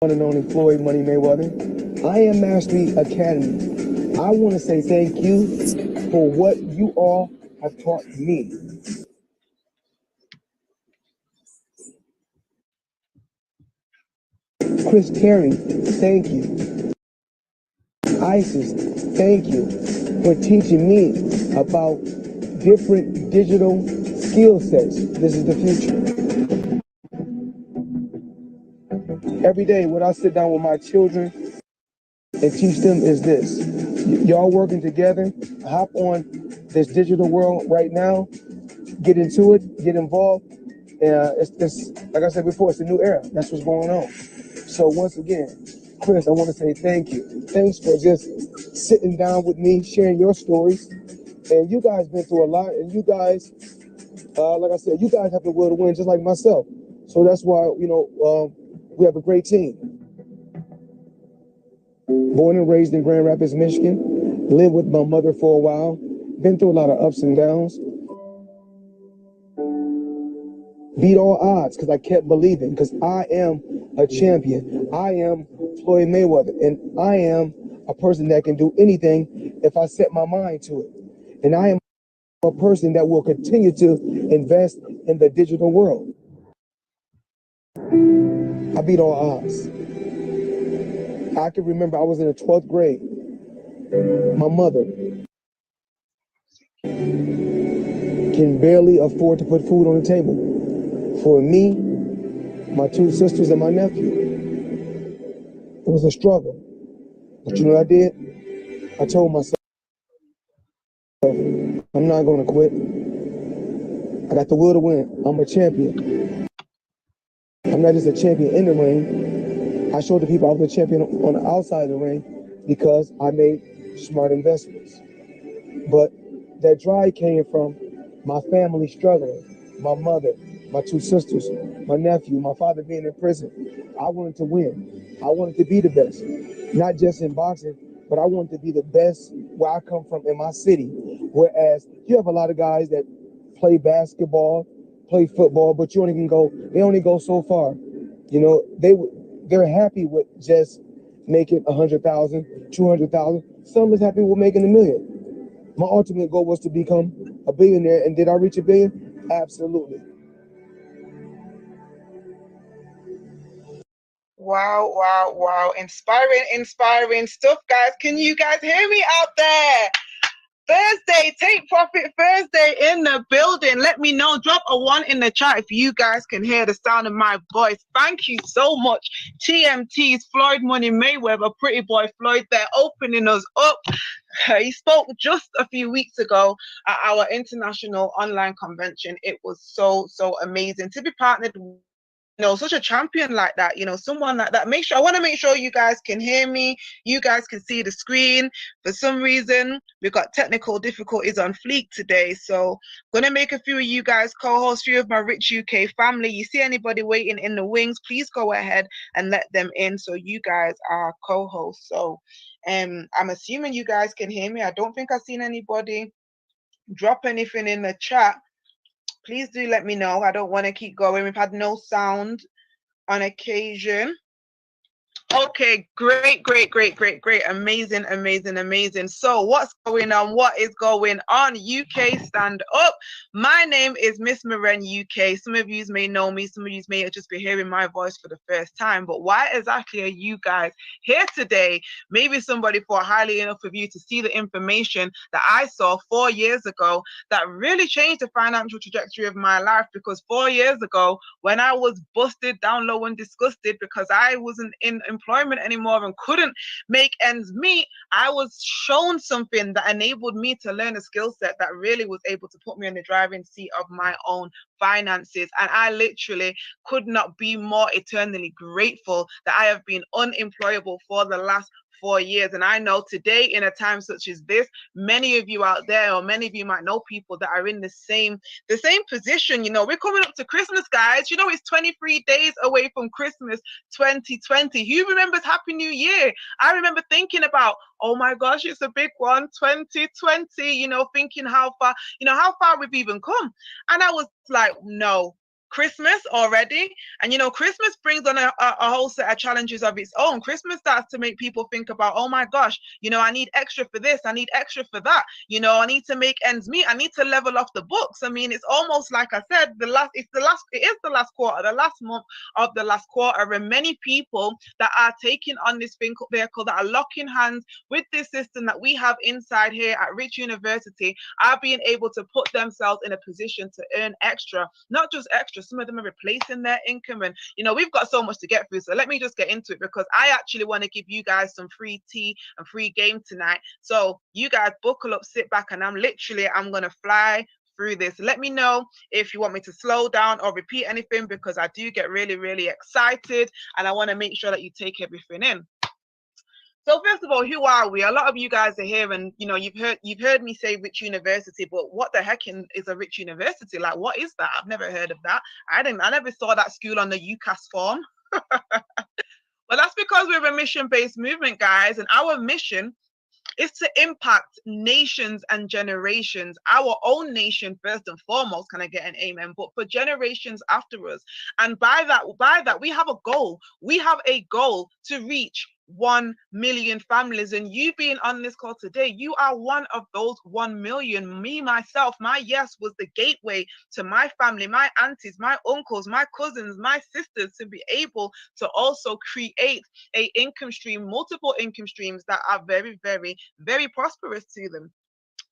One and only Floyd Money Mayweather. I am Mastery Academy. I want to say thank you for what you all have taught me. Chris Terry, thank you. Isis, thank you for teaching me about different digital skill sets. This is the future. Every day when I sit down with my children and teach them is this. Y'all working together, hop on this digital world right now, get into it, get involved. It's like I said before, it's a new era. That's what's going on. So once again, Chris, I want to say thank you. Thanks for just sitting down with me, sharing your stories. And you guys been through a lot, and you guys, like I said, you guys have the will to win, just like myself. So that's why, we have a great team. Born and raised in Grand Rapids, Michigan. Lived with my mother for a while. Been through a lot of ups and downs. Beat all odds because I kept believing, because I am a champion. I am Floyd Mayweather, and I am a person that can do anything if I set my mind to it. And I am a person that will continue to invest in the digital world. I beat all odds. I can remember I was in the 12th grade. My mother can barely afford to put food on the table for me, my two sisters, and my nephew. It was a struggle. But you know what I did? I told myself, I'm not going to quit. I got the will to win. I'm a champion. I'm not just a champion in the ring. I showed the people I was a champion on the outside of the ring because I made smart investments. But that drive came from my family struggling, my mother, my two sisters, my nephew, my father being in prison. I wanted to win. I wanted to be the best, not just in boxing, but I wanted to be the best where I come from in my city. Whereas you have a lot of guys that play basketball, play football, but they only go so far. You know, they're happy with just making 100,000, 200,000. Some is happy with making 1 million. My ultimate goal was to become a billionaire, and did I reach a billion? Absolutely. Wow, wow, wow. Inspiring stuff, guys. Can you guys hear me out there? Thursday, Take Profit Thursday in the building. Let me know. Drop a 1 in the chat if you guys can hear the sound of my voice. Thank you so much. TMT's Floyd Money Mayweather, Pretty Boy Floyd, they're opening us up. He spoke just a few weeks ago at our international online convention. It was so, so amazing to be partnered with such a champion like that, someone like that. I want to make sure you guys can hear me, you guys can see the screen. For some reason, we've got technical difficulties on Fleek today, so I'm gonna make a few of you guys co-hosts, few of my rich UK family. You see anybody waiting in the wings, please go ahead and let them in so you guys are co-hosts. So I'm assuming you guys can hear me. I don't think I've seen anybody drop anything in the chat. Please do let me know. I don't want to keep going. We've had no sound on occasion. Okay, great. Amazing. So what's going on? What is going on? UK, stand up. My name is Miss Maren UK. Some of you may know me. Some of you may just be hearing my voice for the first time. But why exactly are you guys here today? Maybe somebody thought highly enough of you to see the information that I saw 4 years ago that really changed the financial trajectory of my life. Because 4 years ago, when I was busted down low and disgusted because I wasn't in employment anymore and couldn't make ends meet, I was shown something that enabled me to learn a skill set that really was able to put me in the driving seat of my own finances. And I literally could not be more eternally grateful that I have been unemployable for the last 4 years. And I know today, in a time such as this, many of you out there, or many of you might know people that are in the same position. We're coming up to Christmas, guys. It's 23 days away from Christmas 2020. Who remembers Happy New Year? I remember thinking about, oh my gosh, it's a big one, 2020, thinking how far we've even come. And I was like, no, Christmas already. And Christmas brings on a whole set of challenges of its own. Christmas starts to make people think about, oh my gosh, I need extra for this, I need extra for that, I need to make ends meet, I need to level off the books. I mean, it's almost like I said, it is the last quarter, the last month of the last quarter, and many people that are taking on this vehicle, that are locking hands with this system that we have inside here at Rich University, are being able to put themselves in a position to earn extra, not just extra. Some of them are replacing their income, and we've got so much to get through. So let me just get into it, because I actually want to give you guys some free tea and free game tonight. So you guys buckle up, sit back, and I'm gonna fly through this. Let me know if you want me to slow down or repeat anything, because I do get really, really excited, and I want to make sure that you take everything in. So first of all, who are we? A lot of you guys are here, and you've heard me say Rich University, but what the heck is a Rich University? Like, what is that? I've never heard of that. I never saw that school on the UCAS form. Well, that's because we're a mission-based movement, guys, and our mission is to impact nations and generations. Our own nation first and foremost, can I get an amen? But for generations after us. And by that, we have a goal. We have a goal to reach 1 million families, and you being on this call today, you are one of those 1 million. Me, myself, my yes was the gateway to my family, my aunties, my uncles, my cousins, my sisters, to be able to also create a income stream, multiple income streams that are very, very, very prosperous to them.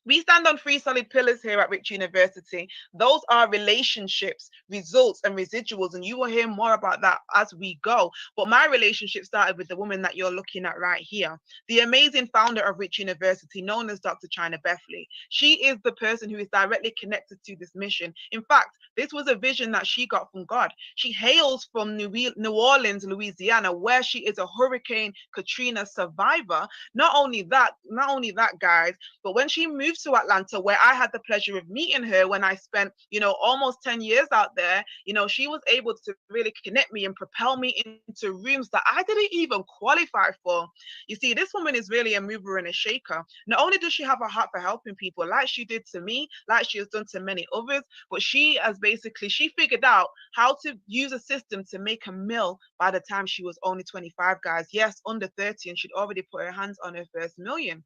We stand on 3 solid pillars here at Rich University. Those are relationships, results, and residuals. And you will hear more about that as we go. But my relationship started with the woman that you're looking at right here, the amazing founder of Rich University, known as Dr. China Bethley. She is the person who is directly connected to this mission. In fact, this was a vision that she got from God. She hails from New Orleans, Louisiana, where she is a Hurricane Katrina survivor. Not only that, guys, but when she moved to Atlanta, where I had the pleasure of meeting her when I spent, almost 10 years out there, she was able to really connect me and propel me into rooms that I didn't even qualify for. You see, this woman is really a mover and a shaker. Not only does she have a heart for helping people, like she did to me, like she has done to many others, but she figured out how to use a system to make a mill by the time she was only 25, guys. Yes, under 30, and she'd already put her hands on her first million.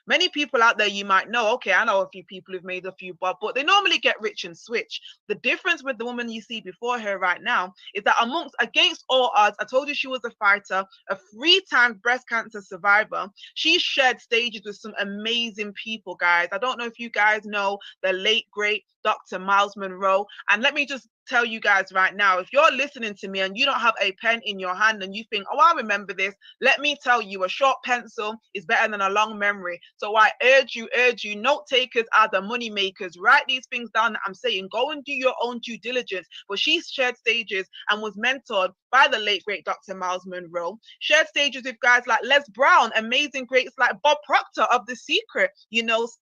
Many people out there, you might know, okay, I know a few people who've made a few bob, but they normally get rich and switch. The difference with the woman you see before her right now is that against all odds, I told you she was a fighter, a 3-time breast cancer survivor. She shared stages with some amazing people, guys. I don't know if you guys know the late, great Dr. Miles Monroe. And let me just tell you guys right now, if you're listening to me and you don't have a pen in your hand and you think, oh, I remember this, let me tell you, a short pencil is better than a long memory. So I urge you, note takers are the money makers. Write these things down that I'm saying. Go and do your own due diligence. But she shared stages and was mentored by the late, great Dr. Miles Monroe. Shared stages with guys like Les Brown, amazing greats like Bob Proctor of The Secret,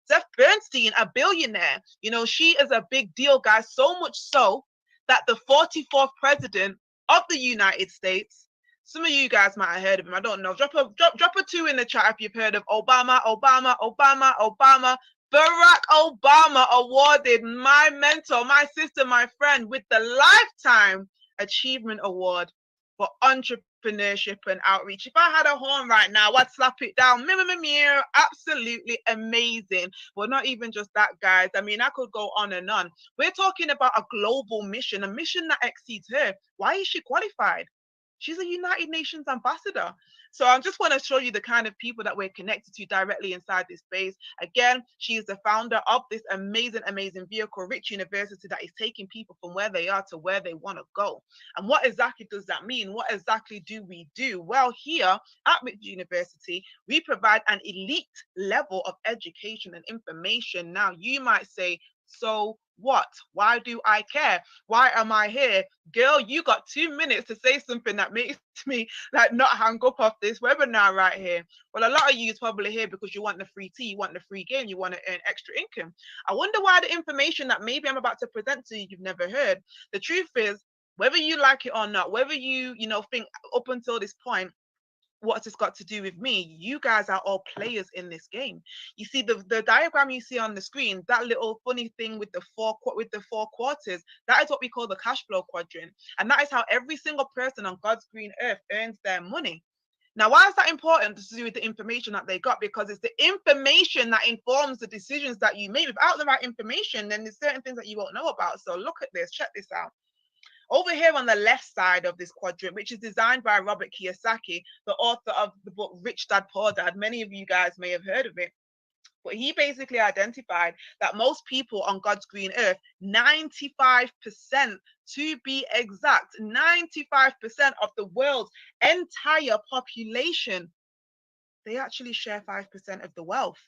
Seth Bernstein, a billionaire. She is a big deal, guys, so much so that the 44th president of the United States, some of you guys might have heard of him, I don't know, drop a 2 in the chat if you've heard of Obama. Barack Obama awarded my mentor, my sister, my friend with the Lifetime Achievement Award for entrepreneurship and outreach. If I had a horn right now, I'd slap it down. Absolutely amazing. But not even just that, guys. I mean, I could go on and on. We're talking about a global mission, a mission that exceeds her. Why is she qualified? She's a United Nations ambassador. So I just want to show you the kind of people that we're connected to directly inside this space. Again, she is the founder of this amazing, amazing vehicle, Rich University, that is taking people from where they are to where they want to go. And what exactly does that mean? What exactly do we do? Well, here at Rich University, we provide an elite level of education and information. Now, you might say, so what? Why do I care? Why am I here? Girl, you got 2 minutes to say something that makes me like not hang up off this webinar right here. Well, a lot of you is probably here because you want the free tea, you want the free game, you want to earn extra income. I wonder why the information that maybe I'm about to present to you, you've never heard. The truth is, whether you like it or not, whether you think up until this point, what's this got to do with me? You guys are all players in this game. You see the diagram you see on the screen, that little funny thing with the four quarters, that is what we call the cash flow quadrant. And that is how every single person on God's green earth earns their money. Now, why is that important to do with the information that they got? Because it's the information that informs the decisions that you make. Without the right information, then there's certain things that you won't know about. So look at this, check this out. Over here on the left side of this quadrant, which is designed by Robert Kiyosaki, the author of the book Rich Dad Poor Dad. Many of you guys may have heard of it. But he basically identified that most people on God's green earth, 95% to be exact, 95% of the world's entire population, they actually share 5% of the wealth.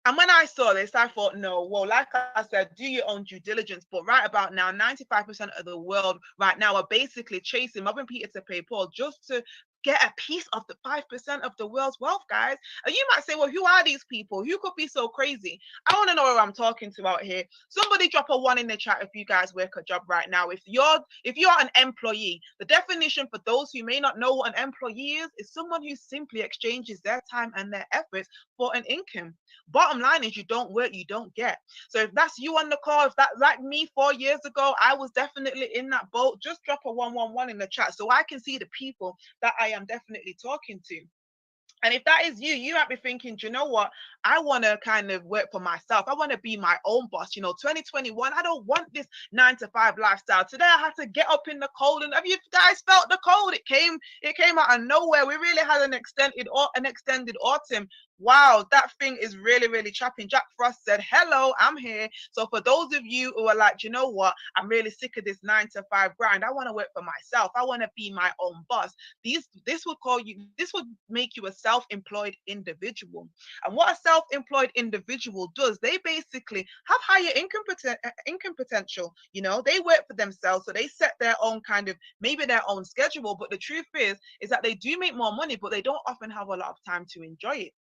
And when I saw this, I thought, no, well, like I said, do your own due diligence. But right about now, 95% of the world right now are basically chasing robbing Peter to pay Paul just to get a piece of the 5% of the world's wealth, guys. And you might say, well, who are these people? Who could be so crazy? I want to know who I'm talking to out here. Somebody drop a 1 in the chat if you guys work a job right now. If you're an employee, the definition for those who may not know what an employee is someone who simply exchanges their time and their efforts for an income. Bottom line is, you don't work, you don't get. So if that's you on the call, if that's like me 4 years ago, I was definitely in that boat. Just drop a 111 in the chat so I can see the people that I am definitely talking to. And if that is you, you might be thinking, do you know what? I want to kind of work for myself. I want to be my own boss. 2021, I don't want this 9 to 5 lifestyle. Today I had to get up in the cold. And have you guys felt the cold? It came out of nowhere. We really had an extended autumn. Wow, that thing is really, really chopping. Jack Frost said, hello, I'm here. So for those of you who are like, you know what? I'm really sick of this 9 to 5 grind. I want to work for myself. I want to be my own boss. This would make you a self-employed individual. And what a self-employed individual does, they basically have higher income potential. They work for themselves, so they set their own maybe their own schedule. But the truth is that they do make more money, but they don't often have a lot of time to enjoy it.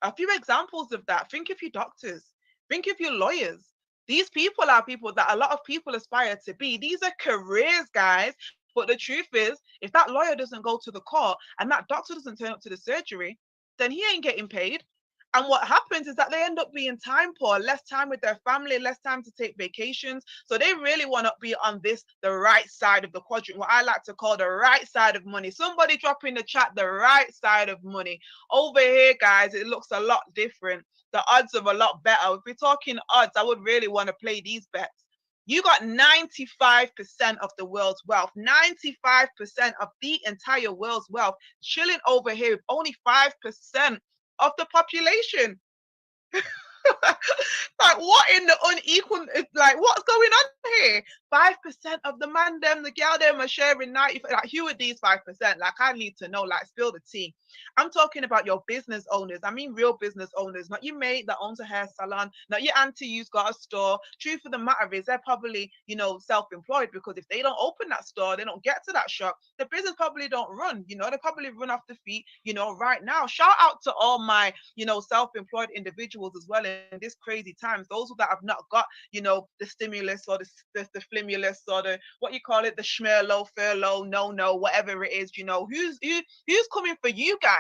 A few examples of that: think of your doctors, think of your lawyers. These people are people that a lot of people aspire to be. These are careers, guys. But the truth is, if that lawyer doesn't go to the court and that doctor doesn't turn up to the surgery, then he ain't getting paid. And what happens is that they end up being time poor, less time with their family, less time to take vacations. So they really want to be on the right side of the quadrant, what I like to call the right side of money. Somebody drop in the chat the right side of money. Over here, guys, it looks a lot different. The odds are a lot better. If we're talking odds, I would really want to play these bets. You got 95% of the world's wealth, 95% of the entire world's wealth chilling over here with only 5% of the population. Like, what in the unequal, like, what's going on here? 5% of the man them, the girl them are sharing 90. Like, who are these 5%? Like, I need to know, like, spill the tea. I'm talking about your business owners. I mean real business owners, not your mate that owns a hair salon, not your auntie who's got a store. Truth of the matter is, they're probably, self-employed, because if they don't open that store, they don't get to that shop, the business probably don't run. They probably run off the feet, right now. Shout out to all my, self-employed individuals as well in this crazy times. Those that have not got, the stimulus or the flimulus or the, what you call it, the schmerlo, furlough, no, whatever it is, who's coming for you guys?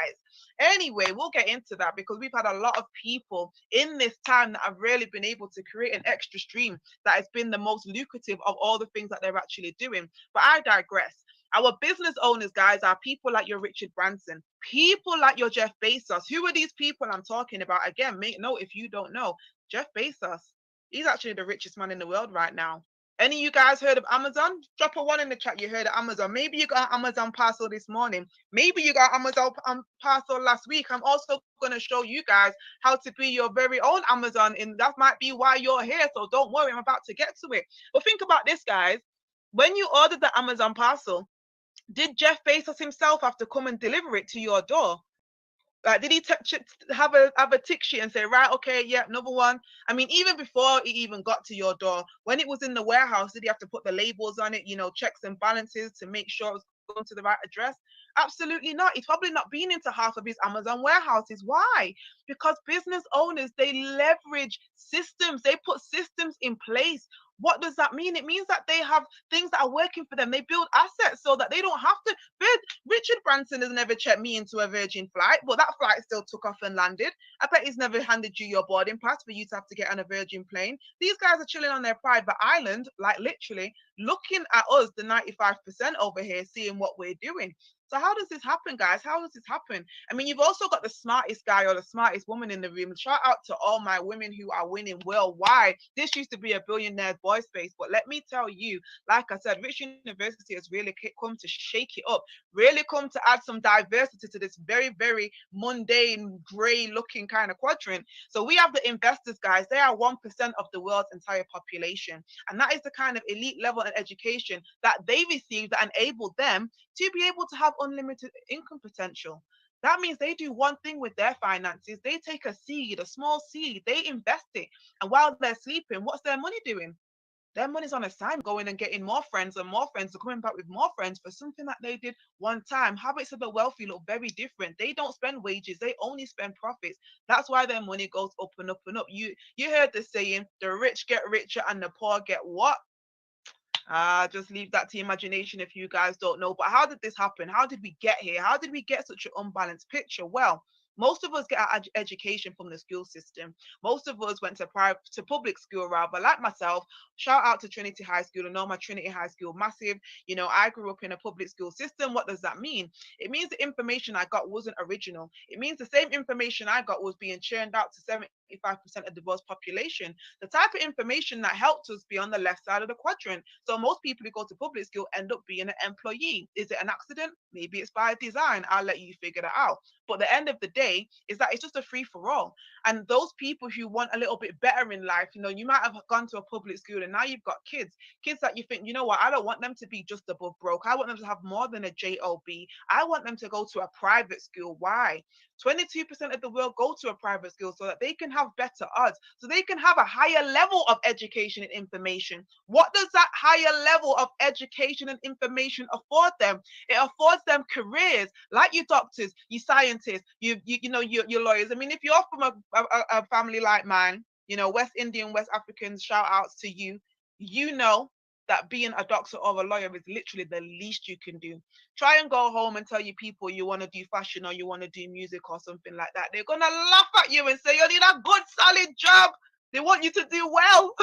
Anyway, we'll get into that, because we've had a lot of people in this time that have really been able to create an extra stream that has been the most lucrative of all the things that they're actually doing. But I digress. Our business owners, guys, are people like your Richard Branson, people like your Jeff Bezos. Who are these people I'm talking about? Again, make note if you don't know. Jeff Bezos, he's actually the richest man in the world right now. Any of you guys heard of Amazon? Drop a 1 in the chat. You heard of Amazon. Maybe you got an Amazon parcel this morning. Maybe you got Amazon parcel last week. I'm also going to show you guys how to be your very own Amazon. And that might be why you're here. So don't worry, I'm about to get to it. But think about this, guys. When you ordered the Amazon parcel, did Jeff Bezos himself have to come and deliver it to your door? Like, did he have a tick sheet and say, right, okay, yeah, number one? I mean, even before it even got to your door, when it was in the warehouse, did he have to put the labels on it, checks and balances to make sure it was going to the right address? Absolutely not. He's probably not been into half of his Amazon warehouses. Why? Because business owners, they leverage systems. They put systems in place What does that mean? It means that they have things that are working for them. They build assets so that they don't have to. Richard Branson has never checked me into a Virgin flight, but that flight still took off and landed. I bet he's never handed you your boarding pass for you to have to get on a Virgin plane. These guys are chilling on their private island, like literally looking at us, the 95% over here, seeing what we're doing. So how does this happen, guys? How does this happen? I mean, you've also got the smartest guy or the smartest woman in the room. Shout out to all my women who are winning worldwide. This used to be a billionaire boy space, but let me tell you, like I said, Rich University has really come to shake it up, really come to add some diversity to this very, very mundane, grey looking kind of quadrant. So we have the investors, guys. They are 1% of the world's entire population. And that is the kind of elite level of education that they receive that enabled them to be able to have unlimited income potential. That means they do one thing with their finances. They take a seed, a small seed, they invest it. And while they're sleeping, what's their money doing? Their money's on assignment, going and getting more friends and more friends, and coming back with more friends for something that they did one time. Habits of the wealthy look very different. They don't spend wages, they only spend profits. That's why their money goes up and up and up. You heard the saying, the rich get richer and the poor get what? Just leave that to imagination if you guys don't know. But how did this happen? How did we get here? How did we get such an unbalanced picture? Well, most of us get our education from the school system. Most of us went to public school rather. Like myself, shout out to Trinity High School. I know my Trinity High School massive. You know, I grew up in a public school system. What does that mean? It means the information I got wasn't original. It means the same information I got was being churned out to 75% of the world's population. The type of information that helped us be on the left side of the quadrant. So most people who go to public school end up being an employee. Is it an accident? Maybe it's by design. I'll let you figure that out. But the end of the day is that it's just a free for all. And those people who want a little bit better in life, you know, you might have gone to a public school and now you've got kids that you think, you know what, I don't want them to be just above broke. I want them to have more than a job. I want them to go to a private school. Why? 22% of the world go to a private school so that they can have better odds, so they can have a higher level of education and information. What does that higher level of education and information afford them? It affords them careers like your doctors, your scientists, your lawyers. I mean, if you're from a family like mine, you know, West Indian, West Africans, shout outs to you. You know that being a doctor or a lawyer is literally the least you can do. Try and go home and tell your people you want to do fashion or you want to do music or something like that. They're going to laugh at you and say, you need a good, solid job. They want you to do well.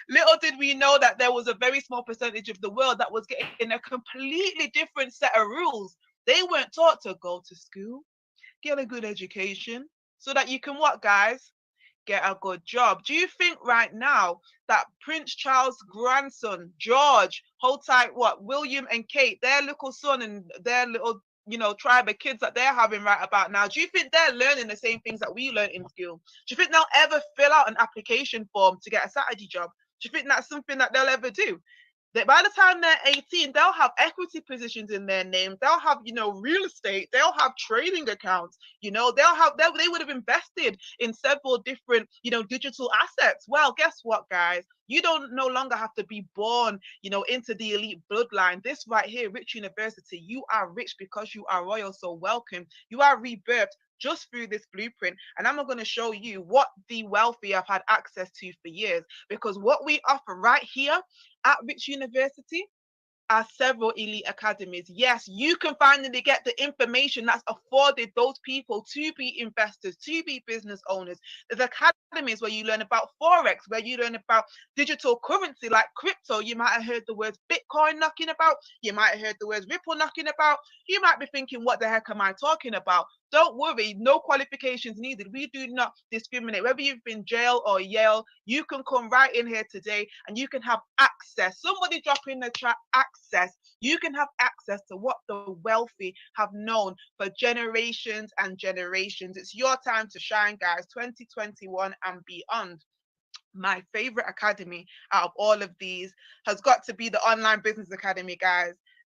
Little did we know that there was a very small percentage of the world that was getting a completely different set of rules. They weren't taught to go to school, get a good education, so that you can what, guys? Get a good job. Do you think right now that Prince Charles' grandson, George, hold tight, what, William and Kate, their little son and their little, you know, tribe of kids that they're having right about now, do you think they're learning the same things that we learned in school? Do you think they'll ever fill out an application form to get a Saturday job? Do you think that's something that they'll ever do? That by the time they're 18, they'll have equity positions in their name. They'll have, you know, real estate. They'll have trading accounts. You know, they would have invested in several different, you know, digital assets. Well, guess what, guys? You don't no longer have to be born, you know, into the elite bloodline. This right here, Rich University, you are rich because you are royal. So welcome. You are rebirthed just through this blueprint. And I'm going to show you what the wealthy have had access to for years. Because what we offer right here at Rich University are several elite academies. Yes, you can finally get the information that's afforded those people to be investors, to be business owners. There's academies where you learn about Forex, where you learn about digital currency like crypto. You might have heard the words Bitcoin knocking about. You might have heard the words Ripple knocking about. You might be thinking, what the heck am I talking about? Don't worry, no qualifications needed. We do not discriminate. Whether you've been jail or Yale, you can come right in here today and you can have access. Somebody drop in the chat, access. You can have access to what the wealthy have known for generations and generations. It's your time to shine, guys, 2021 and beyond. My favorite academy out of all of these has got to be the Online Business Academy, guys.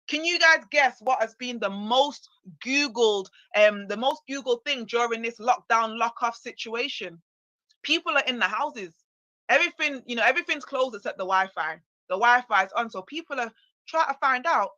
Can you guys guess what has been the most Googled thing during this lockdown, lock-off situation? People are in the houses. Everything, you know, everything's closed except the Wi-Fi. The Wi-Fi is on, so people are trying to find out,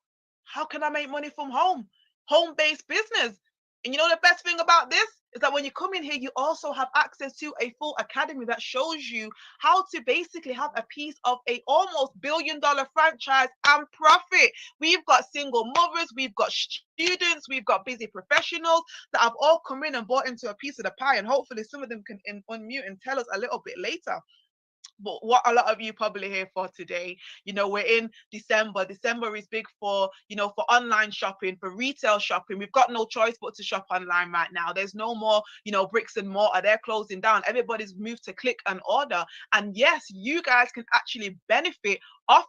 how can I make money from home? Home-based business. And you know the best thing about this? is that when you come in here, you also have access to a full academy that shows you how to basically have a piece of a almost billion-dollar franchise and profit. We've got single mothers, we've got students, we've got busy professionals that have all come in and bought into a piece of the pie, and hopefully some of them can unmute and tell us a little bit later. But what a lot of you probably here for today, we're in December. December is big for, for online shopping, for retail shopping. We've got no choice but to shop online right now. There's no more, bricks and mortar. They're closing down. Everybody's moved to click and order. And yes, you guys can actually benefit of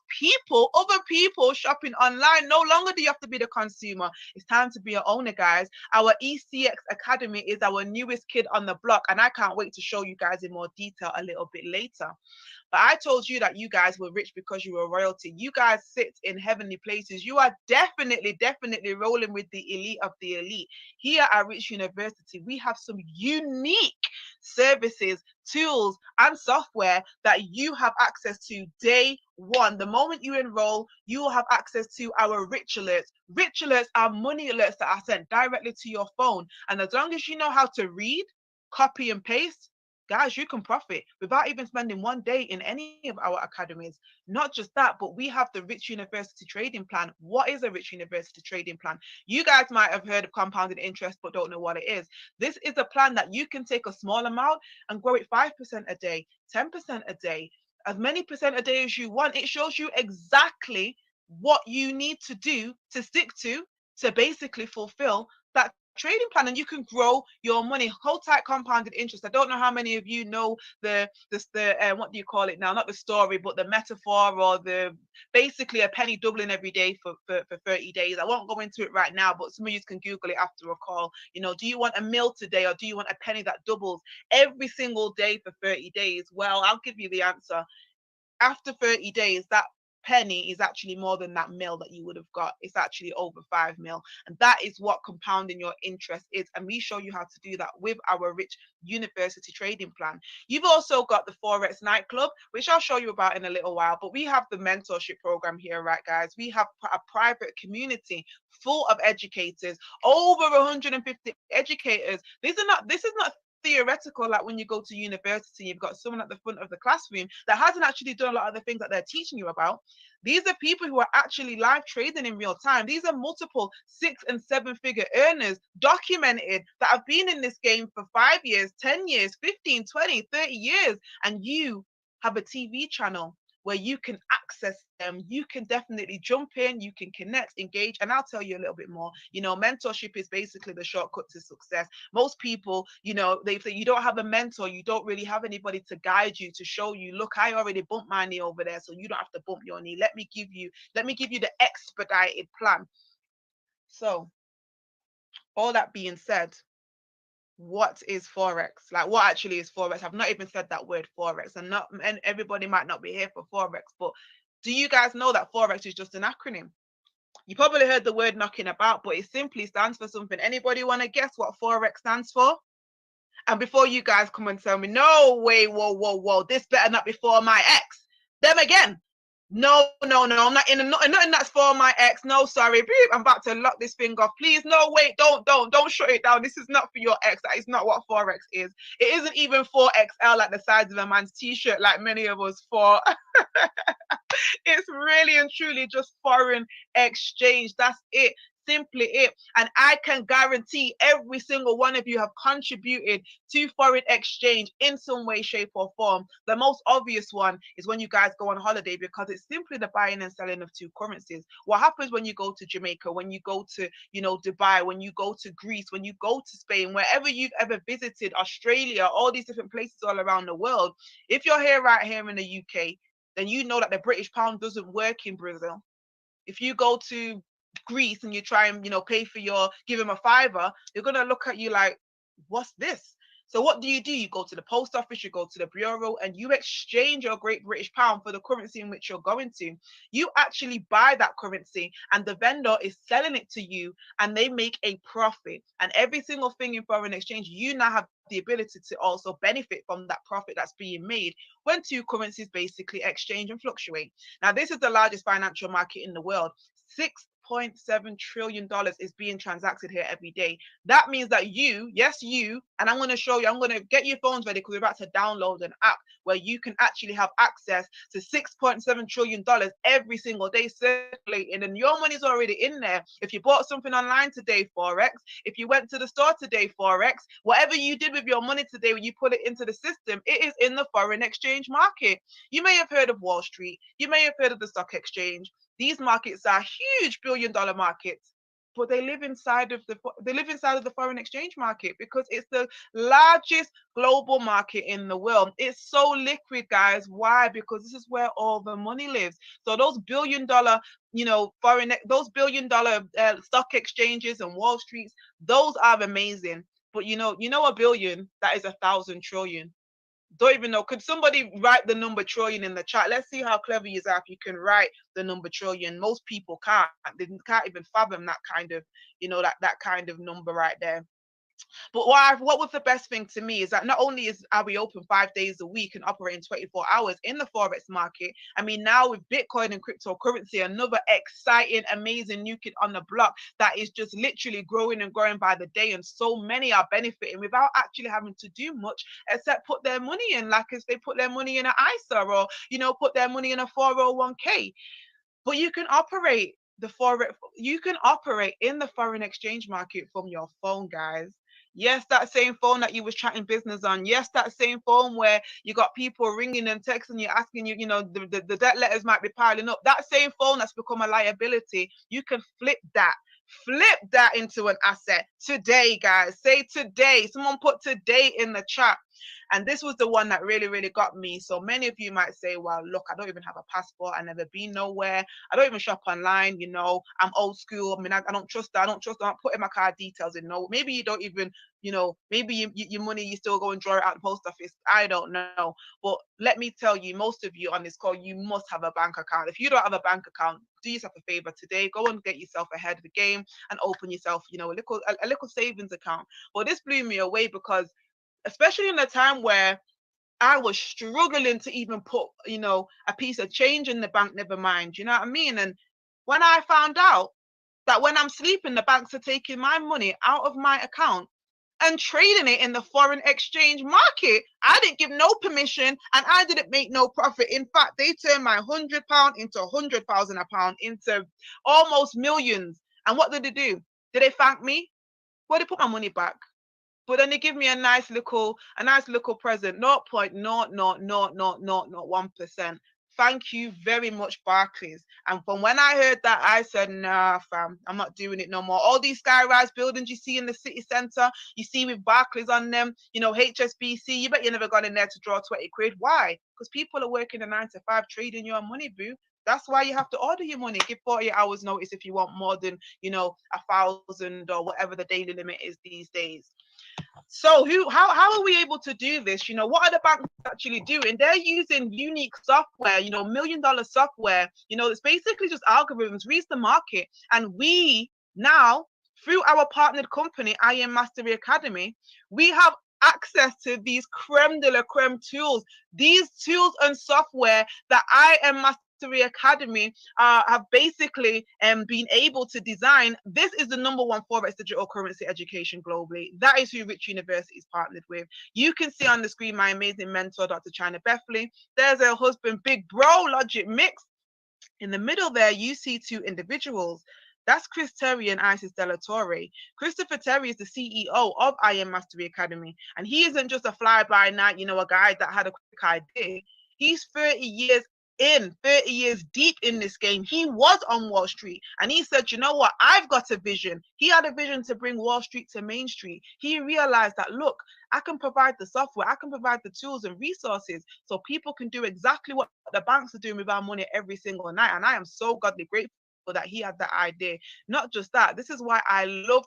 other people shopping online. No longer do you have to be the consumer. It's time to be an owner, guys. Our ECX Academy is our newest kid on the block, and I can't wait to show you guys in more detail a little bit later. But I told you that you guys were rich because you were royalty. You guys sit in heavenly places. You are definitely rolling with the elite of the elite. Here at Rich University, we have some unique services, tools, and software that you have access to day one. The moment you enroll, you will have access to our Rich Alerts. Rich Alerts are money alerts that are sent directly to your phone. And as long as you know how to read, copy, and paste, guys, you can profit without even spending one day in any of our academies. Not just that, but we have the Rich University Trading Plan. What is a Rich University Trading Plan? You guys might have heard of compounded interest, but don't know what it is. This is a plan that you can take a small amount and grow it 5% a day, 10% a day, as many percent a day as you want. It shows you exactly what you need to do to stick to basically fulfill that trading plan, and you can grow your money. Hold tight, compounded interest. I don't know how many of you know the what do you call it now? Not the story, but the metaphor, or the basically a penny doubling every day for 30 days. I won't go into it right now, but some of you can Google it after a call. Do you want a meal today, or do you want a penny that doubles every single day for 30 days? Well, I'll give you the answer. After 30 days, that penny is actually more than that mil that you would have got. It's actually over 5 mil. And that is what compounding your interest is. And we show you how to do that with our Rich University Trading Plan. You've also got the Forex Nightclub, which I'll show you about in a little while. But we have the mentorship program here, right, guys? We have a private community full of educators, over 150 educators. This is not theoretical, like when you go to university, you've got someone at the front of the classroom that hasn't actually done a lot of the things that they're teaching you about. These are people who are actually live trading in real time. These are multiple 6- and 7-figure earners, documented, that have been in this game for 5 years, 10 years, 15, 20, 30 years. And you have a TV channel where you can access them. You can definitely jump in, you can connect, engage, and I'll tell you a little bit more. Mentorship is basically the shortcut to success. Most people, they say you don't have a mentor, you don't really have anybody to guide you, to show you, look, I already bumped my knee over there, so you don't have to bump your knee. Let me give you the expedited plan. So, all that being said, what is Forex? Like, what actually is Forex? I've not even said that word Forex, and everybody might not be here for Forex, but do you guys know that Forex is just an acronym? You probably heard the word knocking about, but it simply stands for something. Anybody want to guess what Forex stands for? And before you guys come and tell me, no way, whoa, this better not be for my ex. Them again. No, I'm not in nothing that's for my ex. No, sorry, babe, I'm about to lock this thing off. Please, no, wait, don't shut it down. This is not for your ex. That is not what Forex is. It isn't even 4XL, like the size of a man's t-shirt, like many of us for. It's really and truly just foreign exchange. That's it. Simply it. And I can guarantee every single one of you have contributed to foreign exchange in some way, shape, or form. The most obvious one is when you guys go on holiday, because it's simply the buying and selling of two currencies. What happens when you go to Jamaica, when you go to, Dubai, when you go to Greece, when you go to Spain, wherever you've ever visited, Australia, all these different places all around the world, if you're here right here in the UK, then you know that the British pound doesn't work in Brazil. If you go to Greece and you try and, pay for give them a fiver, they're going to look at you like, what's this? So what do? You go to the post office, you go to the bureau, and you exchange your Great British pound for the currency in which you're going to. You actually buy that currency, and the vendor is selling it to you, and they make a profit. And every single thing in foreign exchange, you now have the ability to also benefit from that profit that's being made when two currencies basically exchange and fluctuate. Now, this is the largest financial market in the world. $6.7 trillion is being transacted here every day. That means that you, yes, you, and I'm going to show you, I'm going to get your phones ready because we're about to download an app where you can actually have access to $6.7 trillion every single day circulating, and your money's already in there. If you bought something online today, Forex, if you went to the store today, Forex, whatever you did with your money today, when you put it into the system, it is in the foreign exchange market. You may have heard of Wall Street. You may have heard of the stock exchange. These markets are huge billion-dollar markets, but they live inside of the foreign exchange market because it's the largest global market in the world. It's so liquid, guys. Why? Because this is where all the money lives. So those billion-dollar, those billion-dollar stock exchanges and Wall Streets, those are amazing. But a billion, that is 1,000 trillion. Don't even know. Could somebody write the number trillion in the chat? Let's see how clever you are if you can write the number trillion. Most people can't. They can't even fathom that kind of, that kind of number right there. But what was the best thing to me is that not only are we open 5 days a week and operating 24 hours in the Forex market, I mean, now with Bitcoin and cryptocurrency, another exciting, amazing new kid on the block that is just literally growing and growing by the day. And so many are benefiting without actually having to do much except put their money in, like as they put their money in an ISA or, put their money in a 401k. But you can operate in the foreign exchange market from your phone, guys. Yes, that same phone that you was chatting business on. Yes, that same phone where you got people ringing and texting you, asking you, the debt letters might be piling up. That same phone that's become a liability, you can flip that into an asset today, guys. Say today. Someone put today in the chat. And this was the one that really, really got me. So many of you might say, well, look, I don't even have a passport. I've never been nowhere. I don't even shop online. I'm old school. I mean, I don't trust that. I'm not putting my card details in. No, maybe you don't even, maybe your money, you still go and draw it out the post office. I don't know. But let me tell you, most of you on this call, you must have a bank account. If you don't have a bank account, do yourself a favor today. Go and get yourself ahead of the game and open yourself, a little savings account. But this blew me away because especially in a time where I was struggling to even put, a piece of change in the bank, never mind, you know what I mean? And when I found out that when I'm sleeping, the banks are taking my money out of my account and trading it in the foreign exchange market, I didn't give no permission and I didn't make no profit. In fact, they turned my £100 into £100,000 into almost millions. And what did they do? Did they thank me? Well, they put my money back. But then they give me a nice little present, 0.00001%. Thank you very much, Barclays. And from when I heard that, I said, nah, fam, I'm not doing it no more. All these sky-rise buildings you see in the city centre, you see with Barclays on them, HSBC, you bet you never got in there to draw 20 quid. Why? Because people are working a 9 to 5 trading your money, boo. That's why you have to order your money. Give 40 hours notice if you want more than, 1,000 or whatever the daily limit is these days. So how are we able to do this? What are the banks actually doing? They're using unique software, $1 million software, it's basically just algorithms, reads the market. And we now, through our partnered company, IM Mastery Academy, we have access to these creme de la creme tools, these tools and software that IM Mastery Academy have basically been able to design. This is the #1 Forex digital currency education globally. That is who Rich University is partnered with. You can see on the screen my amazing mentor, Dr. China Bethley. There's her husband, Big Bro Logic Mix. In the middle there, you see two individuals. That's Chris Terry and Isis Della Torre. Christopher Terry is the CEO of IM Mastery Academy. And he isn't just a fly-by-night, a guy that had a quick idea. He's 30 years deep in this game. He was on Wall Street and he said, you know what, I've got a vision. He had a vision to bring Wall Street to Main Street. He realized that, look, I can provide the software, I can provide the tools and resources so people can do exactly what the banks are doing with our money every single night. And I am so godly grateful that he had that idea. Not just that, this is why I love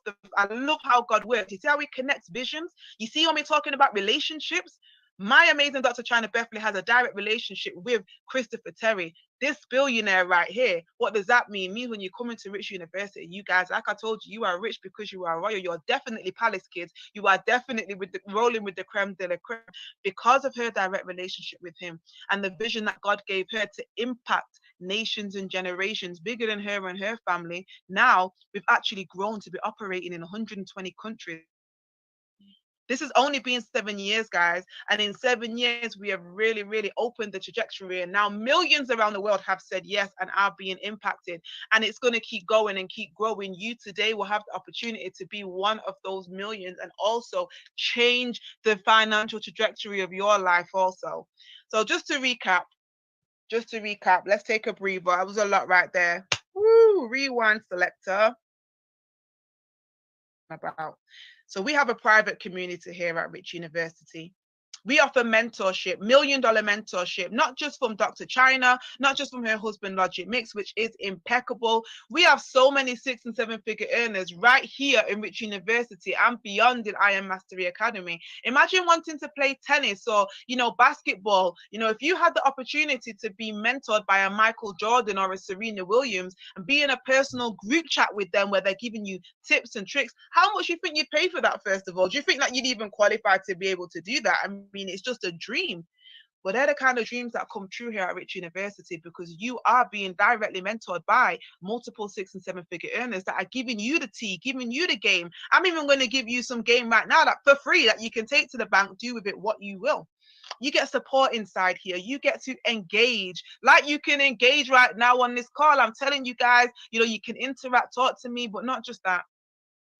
how God works. You see how he connects visions? You see when we're talking about relationships? My amazing Dr. China Bethley has a direct relationship with Christopher Terry, this billionaire right here. What does that mean? It means when you come into Rich University, you guys, like I told you, you are rich because you are royal. You're definitely palace kids. You are definitely rolling with the creme de la creme because of her direct relationship with him and the vision that God gave her to impact nations and generations, bigger than her and her family. Now we've actually grown to be operating in 120 countries. This has only been 7 years, guys. And in 7 years, we have really, really opened the trajectory. And now millions around the world have said yes and are being impacted. And it's going to keep going and keep growing. You today will have the opportunity to be one of those millions and also change the financial trajectory of your life also. So just to recap, let's take a breather. That was a lot right there. Woo, rewind selector. About. So we have a private community here at Rich University. We offer mentorship, $1 million mentorship, not just from Dr. China, not just from her husband, Logic Mix, which is impeccable. We have so many 6 and 7 figure earners right here in Rich University and beyond in I Am Mastery Academy. Imagine wanting to play tennis or, basketball. If you had the opportunity to be mentored by a Michael Jordan or a Serena Williams and be in a personal group chat with them where they're giving you tips and tricks, how much do you think you'd pay for that, first of all? Do you think that you'd even qualify to be able to do that? I mean, it's just a dream. But they're the kind of dreams that come true here at Rich University because you are being directly mentored by multiple 6 and 7 figure earners that are giving you the tea, giving you the game. I'm even going to give you some game right now that for free that you can take to the bank, do with it what you will. You get support inside here. You get to engage like you can engage right now on this call. I'm telling you guys, you can interact, talk to me, but not just that.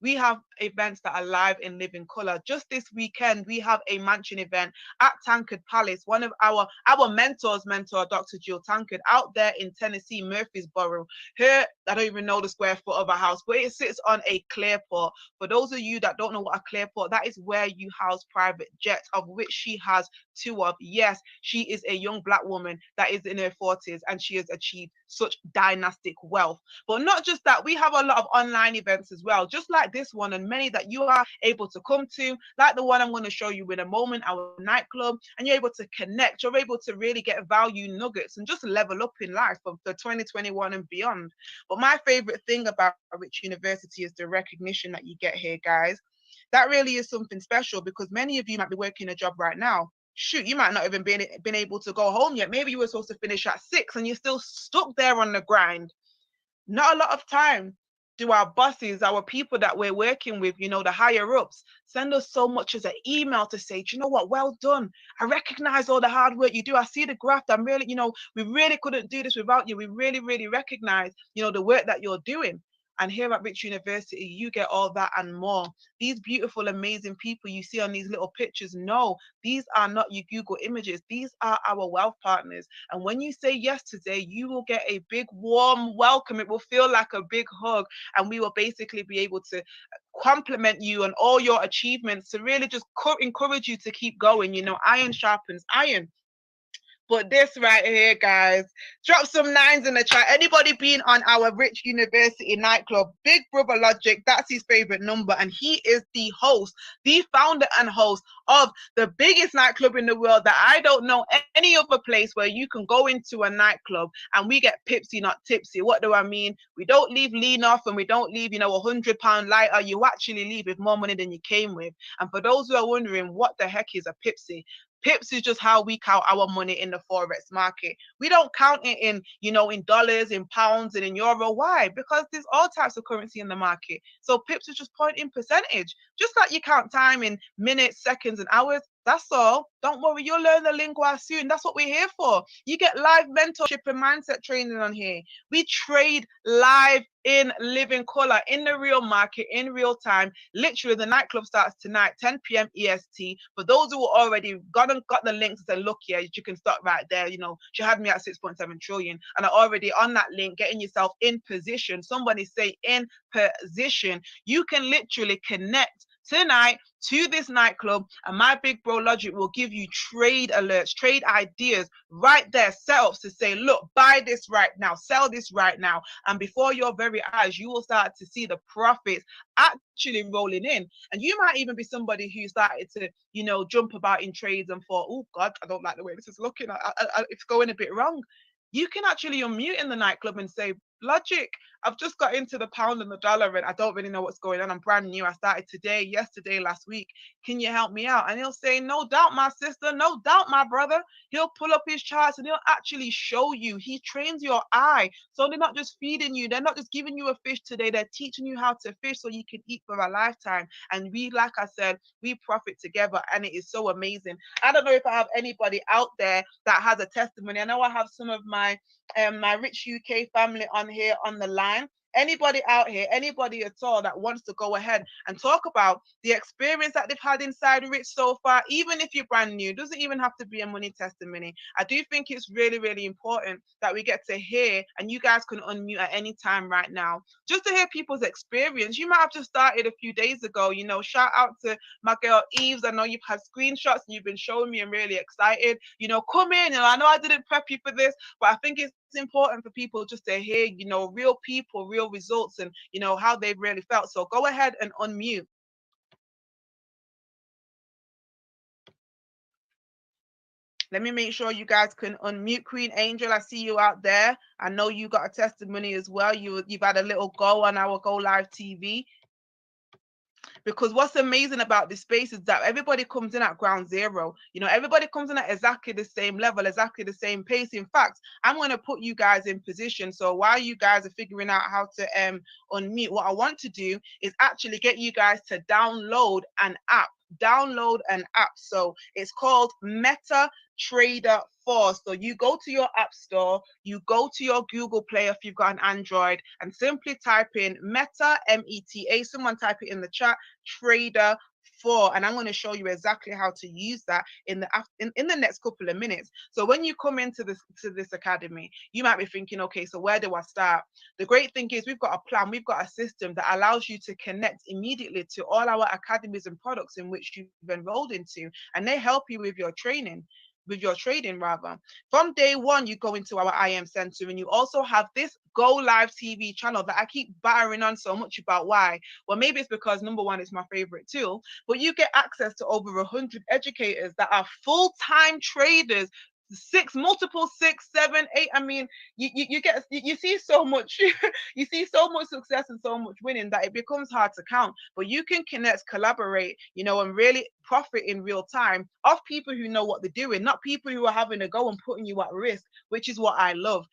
We have events that are live in living color. Just this weekend, we have a mansion event at Tankard Palace. One of our mentors, Dr. Jill Tankard, out there in Tennessee, Murfreesboro. Her, I don't even know the square foot of a house, but it sits on a clearport. For those of you that don't know what a clearport, that is where you house private jets, of which she has 2 of. Yes, she is a young Black woman that is in her 40s and she has achieved such dynastic wealth. But not just that, we have a lot of online events as well, just like this one and many that you are able to come to, like the one I'm going to show you in a moment, our nightclub, and you're able to connect, you're able to really get value nuggets and just level up in life for 2021 and beyond. But my favorite thing about Rich University is the recognition that you get here, guys. That really is something special because many of you might be working a job right now. Shoot, you might not even been able to go home yet. Maybe you were supposed to finish at 6 and you're still stuck there on the grind. Not a lot of time do our bosses, our people that we're working with, the higher ups, send us so much as an email to say, do you know what, well done. I recognize all the hard work you do. I see the graft. I'm really, we really couldn't do this without you. We really, really recognize, the work that you're doing. And here at Rich University, you get all that and more. These beautiful, amazing people you see on these little pictures, no, these are not your Google images. These are our wealth partners. And when you say yes today, you will get a big, warm welcome. It will feel like a big hug. And we will basically be able to compliment you on all your achievements to really just encourage you to keep going. Iron sharpens iron. But this right here, guys, drop some 9s in the chat. Anybody been on our Rich University nightclub? Big Brother Logic, that's his favorite number. And he is the host, the founder and host of the biggest nightclub in the world that I don't know any other place where you can go into a nightclub and we get pipsy, not tipsy. What do I mean? We don't leave lean off and we don't leave, £100 lighter. You actually leave with more money than you came with. And for those who are wondering what the heck is a pipsy, pips is just how we count our money in the forex market. We don't count it in, in dollars, in pounds, and in euro. Why? Because there's all types of currency in the market. So pips is just point in percentage. Just like you count time in minutes, seconds, and hours. That's all. Don't worry, you'll learn the lingua soon. That's what we're here for. You get live mentorship and mindset training on here. We trade live in living color, in the real market, in real time. Literally, the nightclub starts tonight, 10 p.m. EST. For those who already got the links and said, look, yeah, you can start right there. She had me at 6.7 trillion and are already on that link, getting yourself in position. Somebody say in position. You can literally connect tonight to this nightclub, and my big bro Logic will give you trade alerts, trade ideas right there, setups to say, look, buy this right now, sell this right now, and before your very eyes, you will start to see the profits actually rolling in. And you might even be somebody who started to, jump about in trades and thought, oh God, I don't like the way this is looking. It's going a bit wrong. You can actually unmute in the nightclub and say, Logic, I've just got into the pound and the dollar and I don't really know what's going on. I'm brand new. I started today, yesterday, last week. Can you help me out? And he'll say, no doubt, my sister, no doubt, my brother. He'll pull up his charts and he'll actually show you. He trains your eye. So they're not just feeding you. They're not just giving you a fish today. They're teaching you how to fish so you can eat for a lifetime. And we, like I said, we profit together, and it is so amazing. I don't know if I have anybody out there that has a testimony. I know I have some of my my rich UK family on here on the line. Anybody out here, anybody at all that wants to go ahead and talk about the experience that they've had inside Rich so far, even if you're brand new, doesn't even have to be a money testimony. I do think it's really, really important that we get to hear, and you guys can unmute at any time right now, just to hear people's experience. You might have just started a few days ago, you know, shout out to my girl Eves. I know you've had screenshots and you've been showing me. I'm really excited. You know, come in. And I know I didn't prep you for this, but I think it's important for people just to hear, you know, real people, real results, and you know how they've really felt. So go ahead and unmute. Let me make sure you guys can unmute. Queen Angel, I see you out there. I know you got a testimony as well. You've had a little go on our Go Live TV. Because what's amazing about this space is that everybody comes in at ground zero. You know, everybody comes in at exactly the same level, exactly the same pace. In fact, I'm going to put you guys in position. So while you guys are figuring out how to unmute, what I want to do is actually get you guys to download an app. Download an app. So it's called Meta Trader 4. So you go to your app store, you go to your Google Play if you've got an Android, and simply type in Meta, META. Someone type it in the chat, Trader 4, and I'm going to show you exactly how to use that in the next couple of minutes. So when you come into this academy, you might be thinking, okay, so where do I start? The great thing is we've got a plan, we've got a system that allows you to connect immediately to all our academies and products in which you've enrolled into, and they help you with your training. With your trading rather. From day one, you go into our IM center, and you also have this Go Live TV channel that I keep battering on so much about. Why? Well, maybe it's because number one, it's my favorite tool, but you get access to over 100 educators that are full-time traders, multiple 6, 7, 8. I mean, you see so much, you see so much success and so much winning that it becomes hard to count. But you can connect, collaborate, you know, and really profit in real time of people who know what they're doing, not people who are having a go and putting you at risk, which is what I love.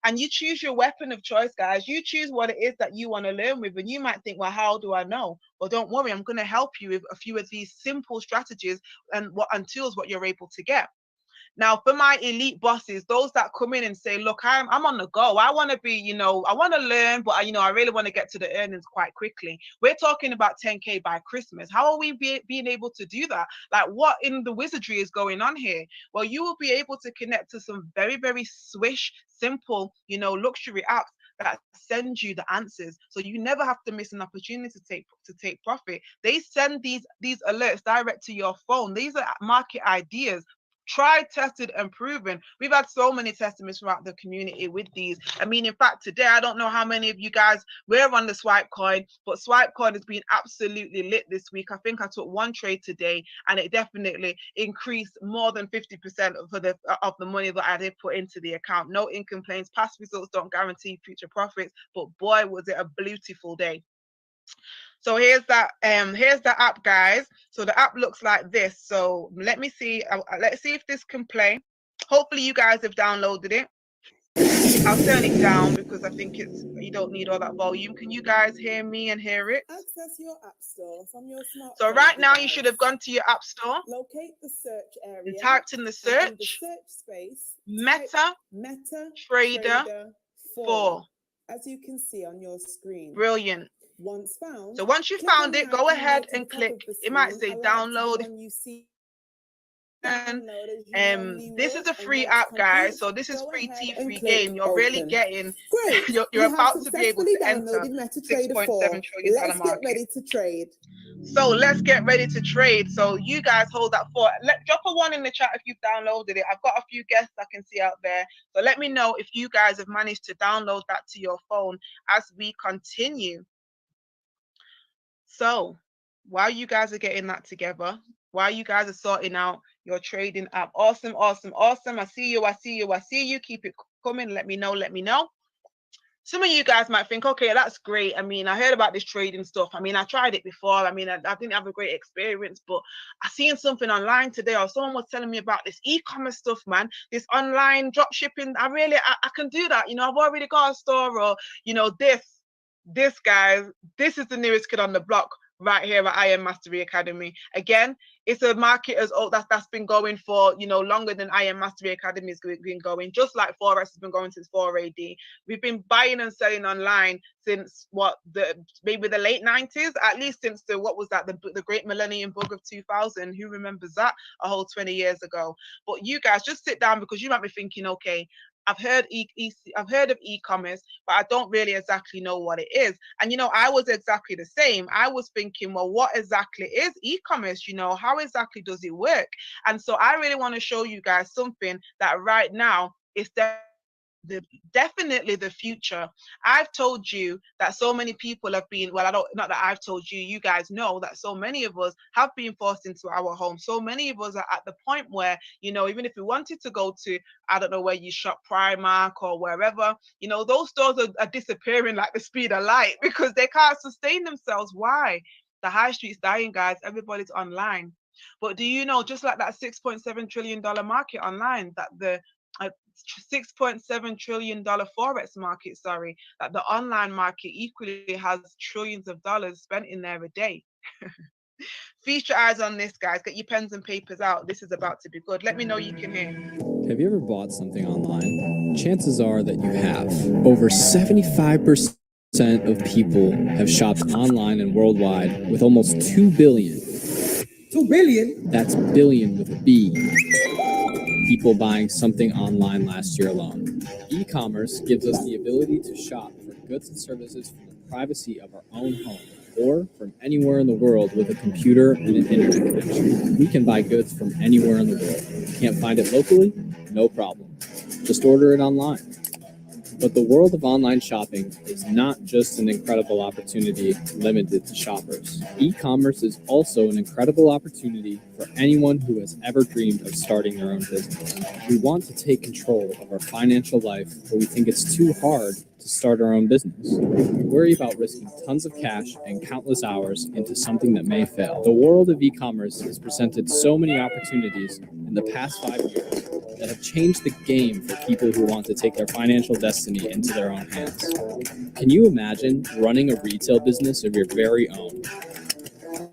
And you choose your weapon of choice, guys. You choose what it is that you want to learn with. And you might think, well, how do I know? Well, don't worry, I'm going to help you with a few of these simple strategies and tools what you're able to get. Now, for my elite bosses, those that come in and say, look, I'm on the go. I want to be, you know, I want to learn, but, you know, I really want to get to the earnings quite quickly. We're talking about 10K by Christmas. How are we being able to do that? Like, what in the wizardry is going on here? Well, you will be able to connect to some very, very swish, simple, you know, luxury apps that send you the answers, so you never have to miss an opportunity to take profit. They send these alerts direct to your phone. These are market ideas, tried, tested, and proven. We've had so many testimonies throughout the community with these. I mean, in fact, today, I don't know how many of you guys were on the swipe coin, but swipe coin has been absolutely lit this week. I think I took one trade today, and it definitely increased more than 50% of the money that I did put into the account. No complaints. Past results don't guarantee future profits, but boy, was it a beautiful day. So here's that app, guys. So the app looks like this. So let me see. Let's see if this can play. Hopefully you guys have downloaded it. I'll turn it down because I think you don't need all that volume. Can you guys hear me and hear it? Access your app store from your smartphone. So right now you should have gone to your app store. Locate the search area. And typed in the search. In the search space. Meta Trader 4. As you can see on your screen. Brilliant. Once found. So once you found it, go ahead and click. It might say download. This is a free app, guys. So this is free tea, free game. You're really getting. You're about to be able to enter $6.7 trillion market. Let's get ready to trade. So let's get ready to trade. So you guys hold that thought. Drop a 1 in the chat if you've downloaded it. I've got a few guests I can see out there. So let me know if you guys have managed to download that to your phone as we continue. So while you guys are getting that together, while you guys are sorting out your trading app, awesome. I see you. Keep it coming. Let me know. some of you guys might think, okay, that's great. I mean, I heard about this trading stuff. I mean, I tried it before. I mean, I didn't have a great experience, but I seen something online today, or someone was telling me about this e-commerce stuff, man, this online drop shipping. I can do that. You know, I've already got a store, or, you know, this guys, this is the newest kid on the block right here at I Am Mastery Academy. Again, it's a market as old that's been going for, you know, longer than I Am Mastery Academy has been going, just like Forex has been going since 4AD. We've been buying and selling online since maybe the late 90s, at least since the great millennium bug of 2000. Who remembers that? A whole 20 years ago. But you guys just sit down, because you might be thinking, okay, I've heard of e-commerce, but I don't really exactly know what it is. And, you know, I was exactly the same. I was thinking, well, what exactly is e-commerce? You know, how exactly does it work? And so I really want to show you guys something that right now is definitely the future. I've told you that so many people have been, well, not that I've told you, you guys know that so many of us have been forced into our home. So many of us are at the point where, you know, even if we wanted to go to, I don't know where you shop, Primark or wherever, you know, those stores are disappearing like the speed of light, because they can't sustain themselves. Why? The high street's dying, guys. Everybody's online. But do you know, just like that $6.7 trillion market online, that the $6.7 trillion Forex market, sorry, that the online market equally has trillions of dollars spent in there a day. Feast your eyes on this, guys. Get your pens and papers out. This is about to be good. Let me know you can hear. Have you ever bought something online? Chances are that you have. Over 75% of people have shopped online and worldwide, with almost 2 billion. 2 billion? That's billion with a B. People buying something online last year alone. E-commerce gives us the ability to shop for goods and services from the privacy of our own home, or from anywhere in the world with a computer and an internet connection. We can buy goods from anywhere in the world. Can't find it locally? No problem. Just order it online. But the world of online shopping is not just an incredible opportunity limited to shoppers. E-commerce is also an incredible opportunity for anyone who has ever dreamed of starting their own business. We want to take control of our financial life, but we think it's too hard to start our own business. We worry about risking tons of cash and countless hours into something that may fail. The world of e-commerce has presented so many opportunities in the past 5 years that have changed the game for people who want to take their financial destiny into their own hands. Can you imagine running a retail business of your very own?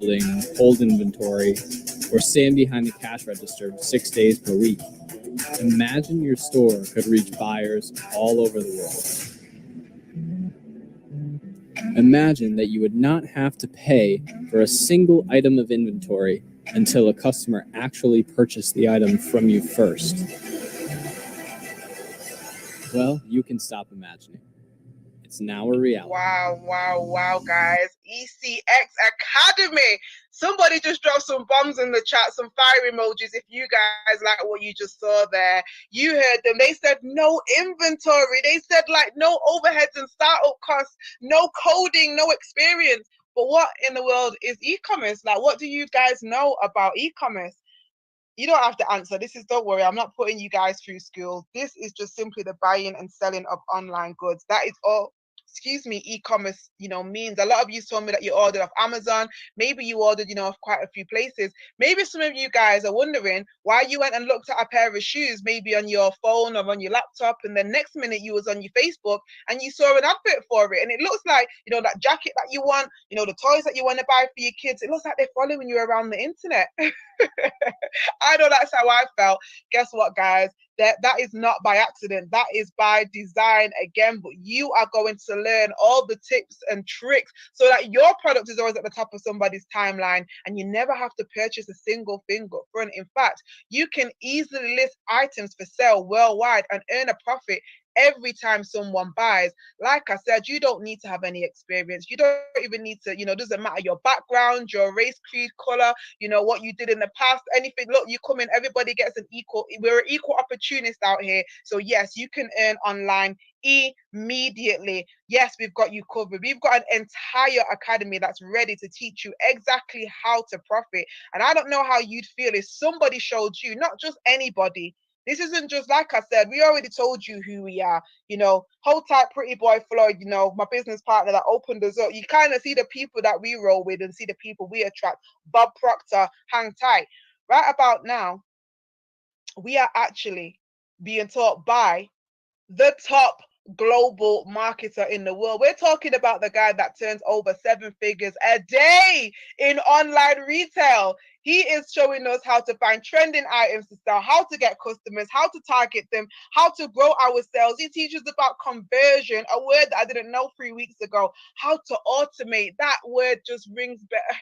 Building, hold inventory, or stand behind the cash register 6 days per week? Imagine your store could reach buyers all over the world. Imagine that you would not have to pay for a single item of inventory until a customer actually purchased the item from you first. Well, you can stop imagining. It's now a reality. Wow, guys. ECX Academy. Somebody just dropped some bombs in the chat, some fire emojis. If you guys like what you just saw there, you heard them. They said no inventory. They said like no overheads and startup costs, no coding, no experience. But what in the world is e-commerce? Like, what do you guys know about e-commerce? You don't have to answer. Don't worry, I'm not putting you guys through school. This is just simply the buying and selling of online goods. That is all, e-commerce, means. A lot of you told me that you ordered off Amazon. Maybe you ordered, off quite a few places. Maybe some of you guys are wondering why you went and looked at a pair of shoes, maybe on your phone or on your laptop, and then next minute you was on your Facebook and you saw an advert for it. And it looks like, that jacket that you want, the toys that you want to buy for your kids. It looks like they're following you around the internet. I know that's how I felt. Guess what, guys? That is not by accident. That is by design again. But you are going to learn all the tips and tricks so that your product is always at the top of somebody's timeline and you never have to purchase a single thing up front. In fact, you can easily list items for sale worldwide and earn a profit every time someone buys. Like I said, you don't need to have any experience. You don't even need to, doesn't matter your background, your race, creed, color, what you did in the past, anything. Look, you come in, everybody gets we're an equal opportunist out here. So yes, you can earn online immediately. Yes, we've got you covered. We've got an entire academy that's ready to teach you exactly how to profit. And I don't know how you'd feel if somebody showed you, not just anybody, This isn't just, like I said, we already told you who we are. You know, hold tight, pretty boy Floyd, you know, my business partner that opened us up. You kind of see the people that we roll with and see the people we attract. Bob Proctor, hang tight. Right about now, we are actually being taught by the top global marketer in the world. We're talking about the guy that turns over 7 figures a day in online retail. He is showing us how to find trending items to sell, how to get customers, how to target them, how to grow our sales. He teaches about conversion, a word that I didn't know 3 weeks ago, how to automate. That word just rings better.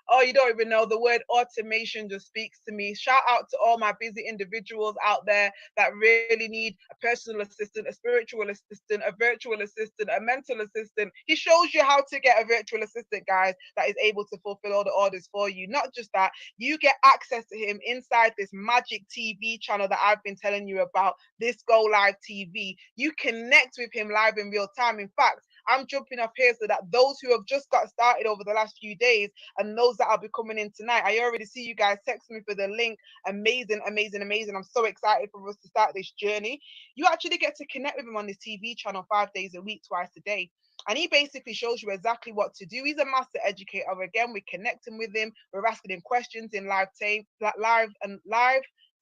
Oh, you don't even know. The word automation just speaks to me. Shout out to all my busy individuals out there that really need a personal assistant, a spiritual assistant, a virtual assistant, a mental assistant. He shows you how to get a virtual assistant, guys, that is able to fulfill all the orders for you. Not just that, you get access to him inside this magic TV channel that I've been telling you about, this Go Live TV. You connect with him live in real time. In fact, I'm jumping up here so that those who have just got started over the last few days and those that will be coming in tonight, I already see you guys text me for the link. Amazing, amazing, amazing. I'm so excited for us to start this journey. You actually get to connect with him on this TV channel 5 days a week, twice a day. And he basically shows you exactly what to do. He's a master educator. Again, we're connecting with him. We're asking him questions in live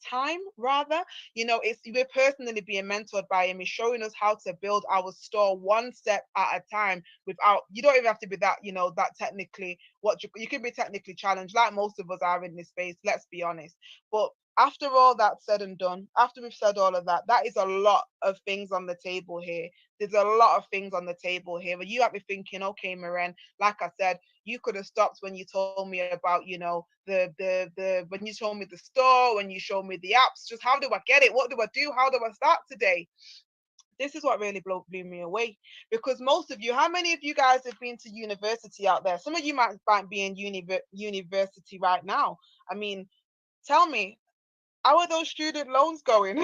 time rather. You know, it's we're personally being mentored by him. He's showing us how to build our store one step at a time without, you don't even have to be that, you know, that technically you can be technically challenged like most of us are in this space, let's be honest. But after all that's said and done, after we've said all of that, that is a lot of things on the table here. There's a lot of things on the table here. But you have me thinking, okay, Maren, like I said, you could have stopped when you told me about, you know, the when you told me the store, when you showed me the apps. Just how do I get it? What do I do? How do I start today? This is what really blew me away, because most of you, how many of you guys have been to university out there? Some of you might be in university right now. I mean, tell me, how are those student loans going?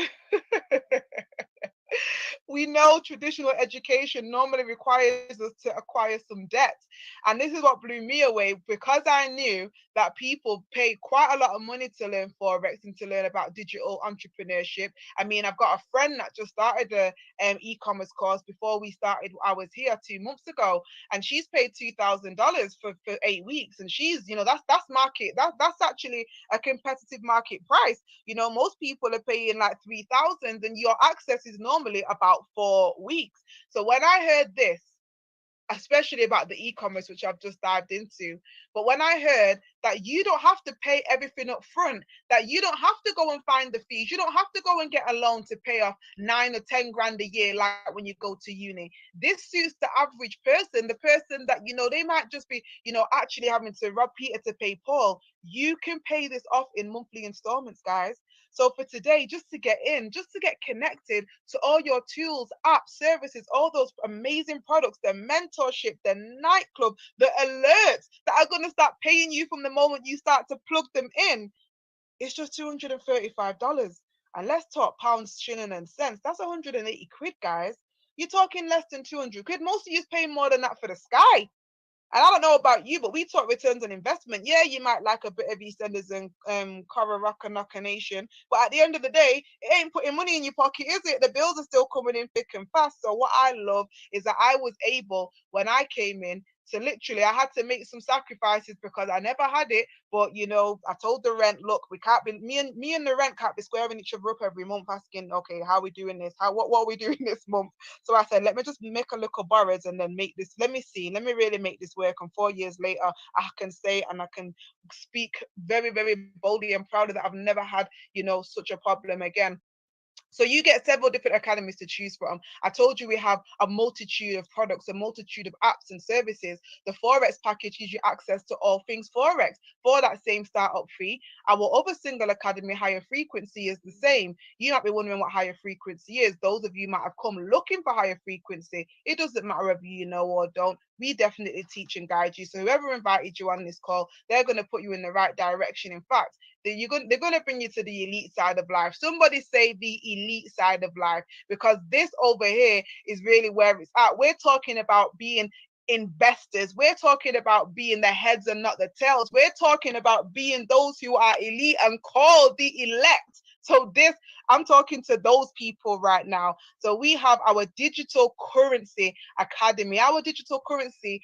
We know traditional education normally requires us to acquire some debt. And this is what blew me away, because I knew that people pay quite a lot of money to learn Forex and to learn about digital entrepreneurship. I mean, I've got a friend that just started a e-commerce course before we started. I was here 2 months ago, and she's paid $2,000 for 8 weeks. And she's, you know, that's market. That's actually a competitive market price. You know, most people are paying like 3,000, and your access is normally about 4 weeks. So when I heard this, especially about the e-commerce, which I've just dived into, but when I heard that you don't have to pay everything up front, that you don't have to go and find the fees, you don't have to go and get a loan to pay off 9 or 10 grand a year like when you go to uni. This suits the average person, the person that, you know, they might just be, you know, actually having to rob Peter to pay Paul. You can pay this off in monthly installments, guys. So for today, just to get in, just to get connected to all your tools, apps, services, all those amazing products, the mentorship, the nightclub, the alerts that are going to start paying you from the moment you start to plug them in, it's just $235. And let's talk pounds, shilling, and cents. That's 180 quid, guys. You're talking less than 200 quid. Most of you paying more than that for the sky. And I don't know about you, but we talk returns on investment. Yeah, you might like a bit of EastEnders and Cora Rocker Knocker Nation, but at the end of the day, it ain't putting money in your pocket, is it? The bills are still coming in thick and fast. So what I love is that I was able, when I came in, to literally, I had to make some sacrifices because I never had it. But you know, I told the rent, look, we can't be me and the rent can't be squaring each other up every month, asking, okay, how are we doing this? What are we doing this month? So I said, let me just make a little borrows and then make this. Let me really make this work. And 4 years later, I can say and I can speak very, very boldly and proudly that I've never had, you know, such a problem again. So you get several different academies to choose from. I told you we have a multitude of products, a multitude of apps and services. The Forex package gives you access to all things Forex for that same startup fee. Our other single academy, Higher Frequency, is the same. You might be wondering what higher frequency is. Those of you might have come looking for higher frequency. It doesn't matter whether you know or don't. We definitely teach and guide you. So whoever invited you on this call, they're going to put you in the right direction. In fact, they're going to bring you to the elite side of life. Somebody say the elite side of life, because this over here is really where it's at. We're talking about being investors. We're talking about being the heads and not the tails. We're talking about being those who are elite and called the elect So this, I'm talking to those people right now. So we have our digital currency academy. Our digital currency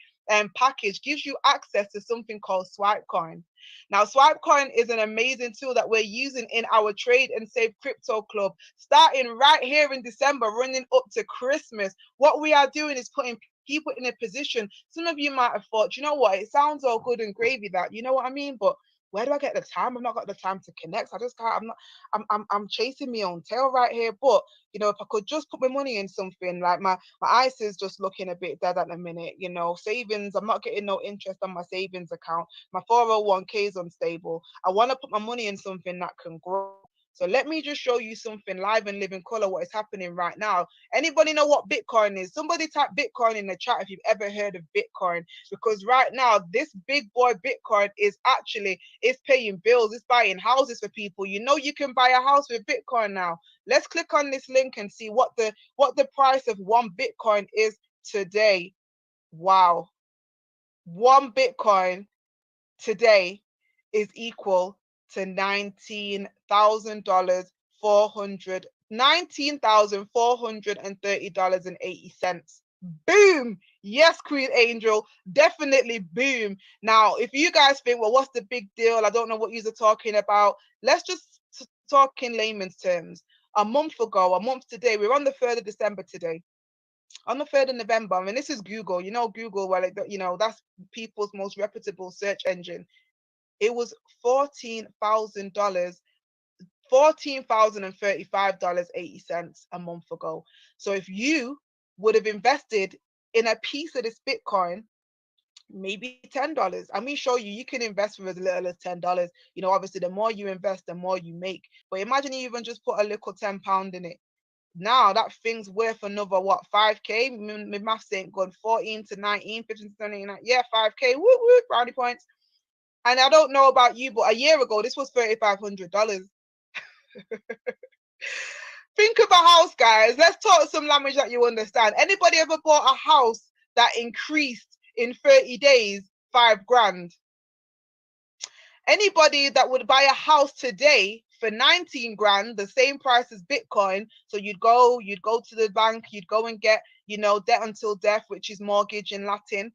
package gives you access to something called Swipecoin. Now, Swipecoin is an amazing tool that we're using in our Trade and Save Crypto Club, starting right here in December, running up to Christmas. What we are doing is putting people in a position. Some of you might have thought, you know what, it sounds all good and gravy, that, you know what I mean? But where do I get the time? I've not got the time to connect. I just can't. I'm chasing my own tail right here. But you know, if I could just put my money in something, like my ISA is just looking a bit dead at the minute. You know, savings, I'm not getting no interest on my savings account. My 401k is unstable. I want to put my money in something that can grow. So let me just show you something live and live in color, what is happening right now. Anybody know what Bitcoin is? Somebody type Bitcoin in the chat if you've ever heard of Bitcoin, because right now this big boy Bitcoin is actually, it's paying bills, it's buying houses for people. You know, you can buy a house with Bitcoin now. Let's click on this link and see what the price of one Bitcoin is today. Wow. One Bitcoin today is equal to $19,430 $19,430.80. Boom. Yes, Queen Angel, definitely boom. Now, if you guys think, well, what's the big deal? I don't know what you're talking about. Let's just talk in layman's terms. A month today, we're on the 3rd of December today. On the 3rd of November, I mean, this is Google. You know, Google, well, you know, that's people's most reputable search engine. It was $14,035.80 a month ago. So if you would have invested in a piece of this Bitcoin, maybe $10. I mean, show you, you can invest for as little as $10. You know, obviously, the more you invest, the more you make. But imagine you even just put a little £10 in it. Now that thing's worth another, what, 5K? My maths ain't good. 14 to 19, 15 to 19, yeah, 5K. Woo woo, brownie points. And I don't know about you, but a year ago, this was $3,500. Think of a house, guys. Let's talk some language that you understand. Anybody ever bought a house that increased in 30 days, 5 grand? Anybody that would buy a house today for 19 grand, the same price as Bitcoin, so you'd go to the bank, you'd go and get, you know, debt until death, which is mortgage in Latin.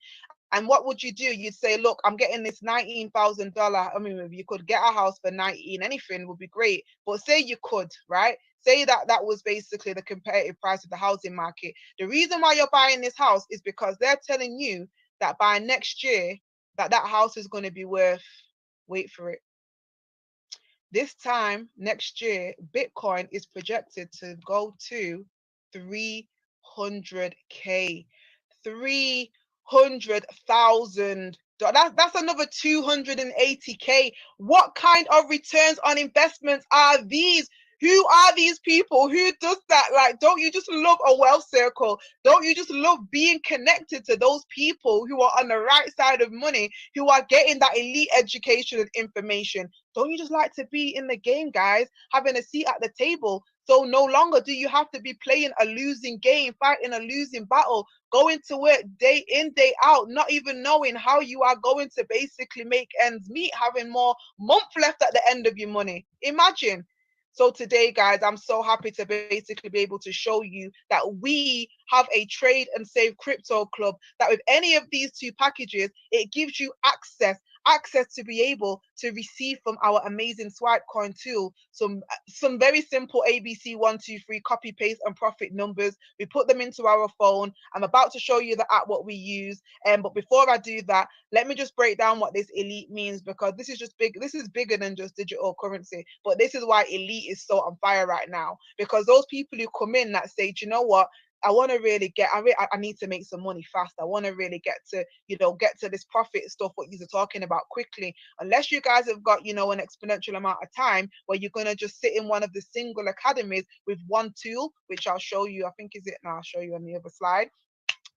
And what would you do? You'd say, look, I'm getting this $19,000. I mean, if you could get a house for 19, anything would be great. But say you could, right? Say that was basically the competitive price of the housing market. The reason why you're buying this house is because they're telling you that by next year, that house is going to be worth, wait for it, this time next year, Bitcoin is projected to go to 300K. 300,000. That's another 280K. What kind of returns on investments are these? Who are these people? Who does that? Like, don't you just love a wealth circle? Don't you just love being connected to those people who are on the right side of money, who are getting that elite education and information? Don't you just like to be in the game, guys, having a seat at the table? So no longer do you have to be playing a losing game, fighting a losing battle, going to work day in, day out, not even knowing how you are going to basically make ends meet, having more month left at the end of your money. Imagine. So today, guys, I'm so happy to basically be able to show you that we have a trade and save crypto club, that with any of these two packages, it gives you access to be able to receive from our amazing Swipecoin tool some very simple ABC 1 2 3 copy paste and profit numbers. We put them into our phone. I'm about to show you the app what we use, but before I do that, let me just break down what this elite means, because this is just big. This is bigger than just digital currency, but this is why elite is so on fire right now, because those people who come in that say, do you know what, I want to really get, I need to make some money fast. I want to really get to, you know, get to this profit stuff, what you're talking about quickly. Unless you guys have got, you know, an exponential amount of time where you're going to just sit in one of the single academies with one tool, which I'll show you. I think is it now. I'll show you on the other slide.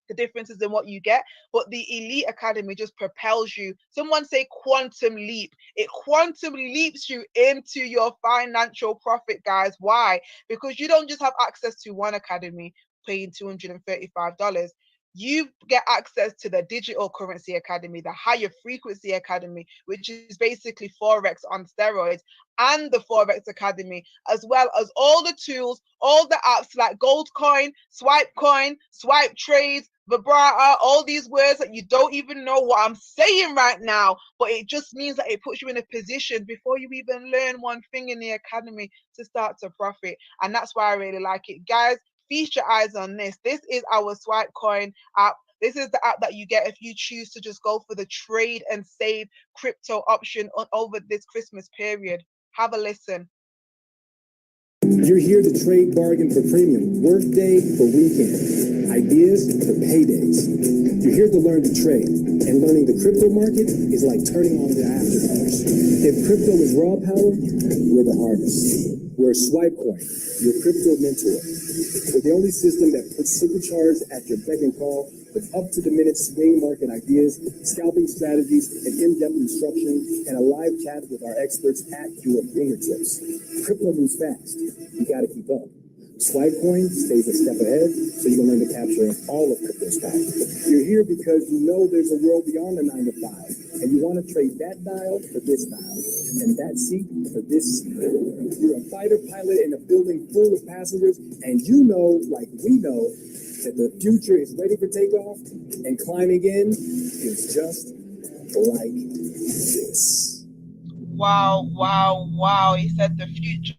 The differences in what you get, but the elite academy just propels you. Someone say quantum leap. It quantum leaps you into your financial profit, guys. Why? Because you don't just have access to one academy paying $235. you get access to the Digital Currency Academy, the Higher Frequency Academy, which is basically Forex on steroids, and the Forex Academy, as well as all the tools, all the apps like Goldcoin, Swipecoin, Swipe Trades, Vibrata, all these words that you don't even know what I'm saying right now, but it just means that it puts you in a position before you even learn one thing in the academy to start to profit. And that's why I really like it. Guys, feast your eyes on this. This is our Swipecoin app. This is the app that you get if you choose to just go for the trade and save crypto option over this Christmas period. Have a listen. You're here to trade bargain for premium, work day for weekend, ideas for paydays. You're here to learn to trade, and learning the crypto market is like turning on the afterburner. If crypto is raw power, we're the hardest. We're Swipecoin, your crypto mentor. We're the only system that puts supercharged at your beck and call with up-to-the-minute swing market ideas, scalping strategies, and in-depth instruction, and a live chat with our experts at your fingertips. Crypto moves fast. You got to keep up. Swipecoin stays a step ahead, so you can learn to capture all of crypto's power. You're here because you know there's a world beyond the 9 to 5, and you want to trade that dial for this dial, and that seat for this seat. You're a fighter pilot in a building full of passengers, and you know, like we know, that the future is ready for takeoff, and climbing in is just like this. Wow, wow, wow. He said the future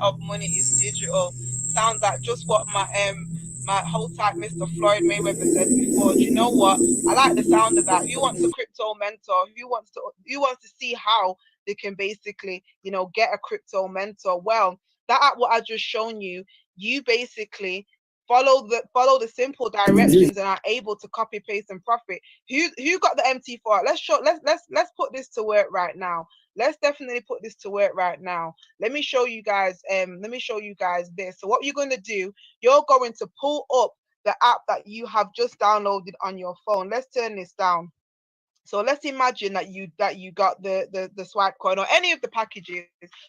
of money is digital. Sounds like just what my whole type Mr. Floyd Mayweather said before. Do you know what? I like the sound of that. Who wants a crypto mentor? Who wants to see how they can basically, get a crypto mentor? Well, that app what I just shown you, you basically follow the simple directions and are able to copy, paste, and profit. Who got the MT for it? Let's put this to work right now. Let's definitely put this to work right now. Let me show you guys this. So what you're going to do, you're going to pull up the app that you have just downloaded on your phone. Let's turn this down. So let's imagine that you got the Swipecoin or any of the packages,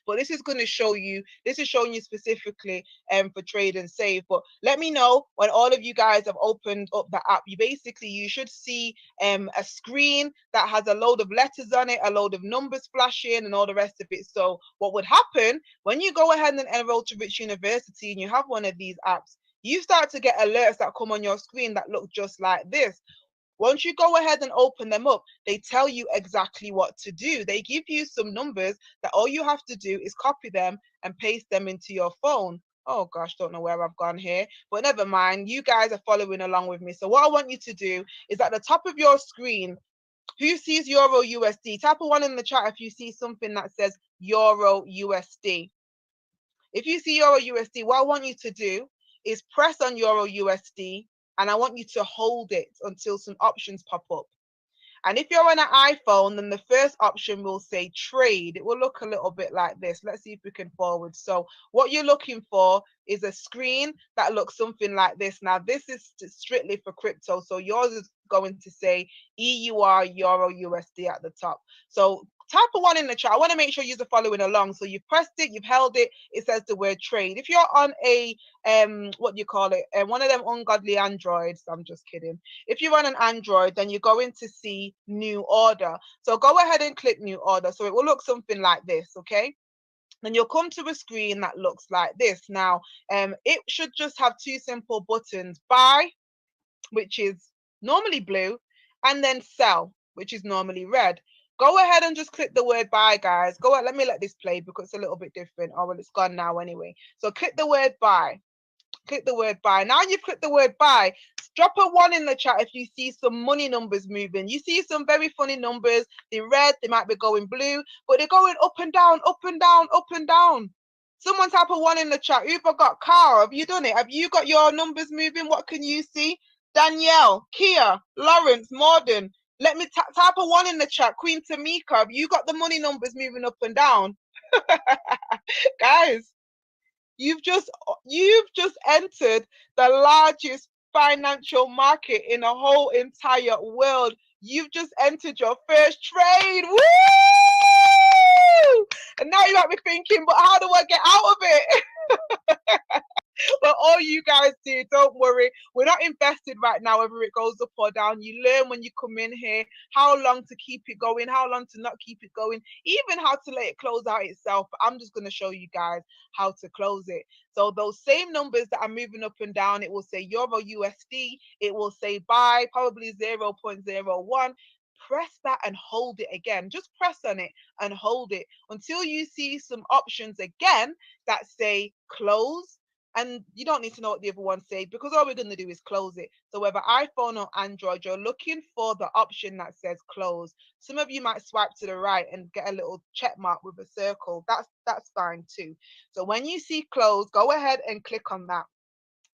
but this is showing you specifically for trade and save. But let me know when all of you guys have opened up the app. You should see a screen that has a load of letters on it, a load of numbers flashing, and all the rest of it. So what would happen when you go ahead and enroll to Rich University and you have one of these apps, you start to get alerts that come on your screen that look just like this. Once you go ahead and open them up, they tell you exactly what to do. They give you some numbers that all you have to do is copy them and paste them into your phone. Oh gosh, don't know where I've gone here, but never mind. You guys are following along with me. So what I want you to do is at the top of your screen, who sees Euro USD? Type a 1 in the chat if you see something that says Euro USD. If you see Euro USD, what I want you to do is press on Euro USD, and I want you to hold it until some options pop up. And if you're on an iPhone, then the first option will say trade. It will look a little bit like this. Let's see if we can forward. So what you're looking for is a screen that looks something like this. Now, this is strictly for crypto. So yours is going to say EUR, Euro USD at the top. So type a 1 in the chat. I want to make sure you're following along. So you've pressed it, you've held it. It says the word trade. If you're on a what do you call it? One of them ungodly Androids. I'm just kidding. If you're on an Android, then you're going to see new order. So go ahead and click new order. So it will look something like this. Okay. Then you'll come to a screen that looks like this. Now, it should just have two simple buttons: buy, which is normally blue, and then sell, which is normally red. Go ahead and just click the word buy, guys. Go ahead. Let me let this play because it's a little bit different. Oh, well, it's gone now anyway. So click the word buy. Click the word buy. Now you've clicked the word buy, drop a 1 in the chat if you see some money numbers moving. You see some very funny numbers. They're red, they might be going blue, but they're going up and down, up and down, up and down. Someone type a 1 in the chat. Uber got car. Have you done it? Have you got your numbers moving? What can you see? Danielle, Kia, Lawrence, Morden. Let me type a 1 in the chat. Queen Tamika, have you got the money numbers moving up and down? Guys, you've just entered the largest financial market in the whole entire world. You've just entered your first trade. Woo! And now you might be thinking, but how do I get out of it? But all you guys do. Don't worry. We're not invested right now, whether it goes up or down. You learn when you come in here how long to keep it going, how long to not keep it going, even how to let it close out itself. I'm just going to show you guys how to close it. So those same numbers that are moving up and down, it will say Euro USD, it will say buy, probably 0.01. Press that and hold it again. Just press on it and hold it until you see some options again that say close. And you don't need to know what the other ones say, because all we're going to do is close it. So whether iPhone or Android, you're looking for the option that says close. Some of you might swipe to the right and get a little check mark with a circle. That's fine too. So when you see close, go ahead and click on that.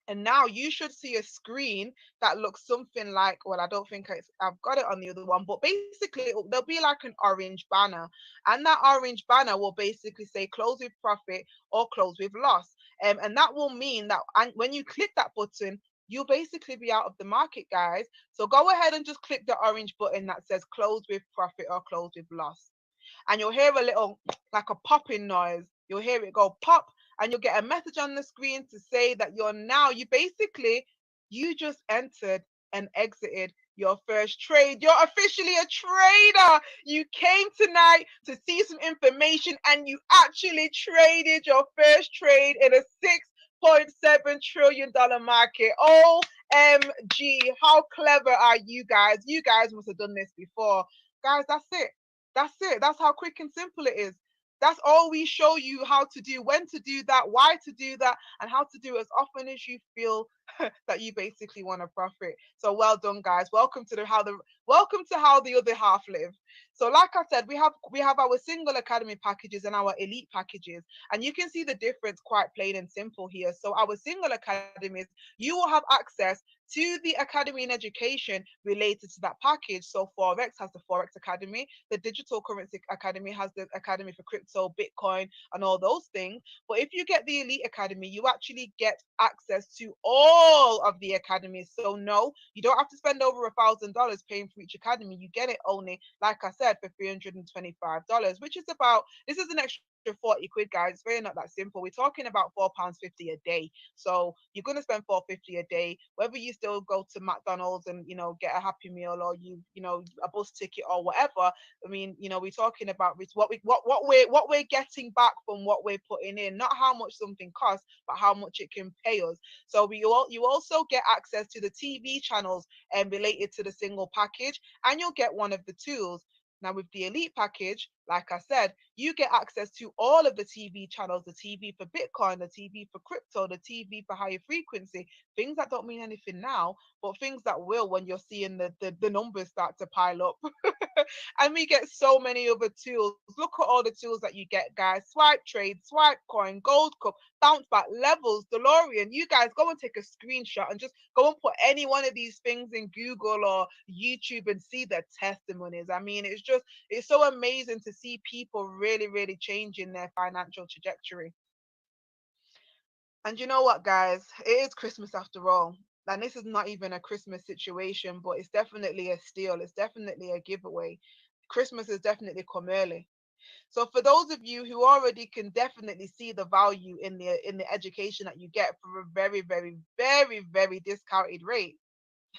And now you should see a screen that looks something like, well, I don't think I've got it on the other one, but basically there'll be like an orange banner, and that orange banner will basically say close with profit or close with loss. And that will mean that when you click that button, you'll basically be out of the market, guys. So go ahead and just click the orange button that says close with profit or close with loss. And you'll hear a little, like a popping noise. You'll hear it go pop, and you'll get a message on the screen to say that you just entered and exited your first trade. You're officially a trader. You came tonight to see some information, and you actually traded your first trade in a $6.7 trillion market. OMG, how clever are you guys? You guys must have done this before. Guys, that's it. That's it. That's how quick and simple it is. That's all we show you how to do, when to do that, why to do that, and how to do it as often as you feel that you basically want to profit. So well done, guys. Welcome to how the other half live. So like I said, we have our single academy packages and our elite packages, and you can see the difference quite plain and simple here. So our single academies, you will have access to the academy and education related to that package. So Forex has the Forex Academy, the Digital Currency Academy has the Academy for Crypto, Bitcoin, and all those things. But if you get the Elite Academy, you actually get access to all of the academies. So no, you don't have to spend over $1,000 paying for each academy. You get it only, like I said, for $325, which is this is an extra 40 quid, guys. It's really not that simple. We're talking about £4.50 a day. So you're going to spend $4.50 a day, whether you still go to McDonald's and get a Happy Meal, or a bus ticket or whatever. I mean, we're talking about what we're getting back from what we're putting in, not how much something costs, but how much it can pay us. So you also get access to the TV channels related to the single package, and you'll get one of the tools. Now with the elite package, like I said, you get access to all of the TV channels, the TV for Bitcoin, the TV for crypto, the TV for higher frequency, things that don't mean anything now, but things that will when you're seeing the numbers start to pile up. And we get so many other tools. Look at all the tools that you get, guys. Swipe trade, swipe coin, gold cup, bounce back, levels, DeLorean. You guys go and take a screenshot and just go and put any one of these things in Google or YouTube and see the testimonies. I mean, it's so amazing to see people really, really changing their financial trajectory. And you know what, guys? It is Christmas after all. And this is not even a Christmas situation, but it's definitely a steal. It's definitely a giveaway. Christmas has definitely come early. So for those of you who already can definitely see the value in the education that you get for a very, very, very, very discounted rate,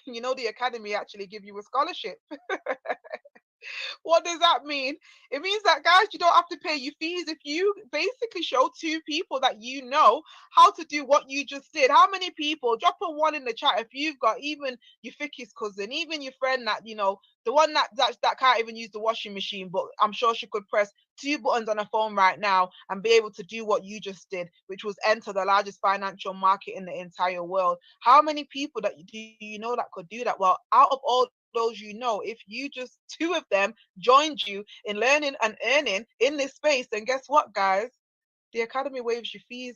the academy actually give you a scholarship. What does that mean? It means that, guys, you don't have to pay your fees if you basically show two people that how to do what you just did. How many people? Drop a one in the chat if you've got even your thickest cousin, even your friend that, the one that can't even use the washing machine, but I'm sure she could press 2 buttons on her phone right now and be able to do what you just did, which was enter the largest financial market in the entire world. How many people that that could do that? Well, out of all those, if you just 2 of them joined you in learning and earning in this space, then guess what, guys? The academy waives your fees.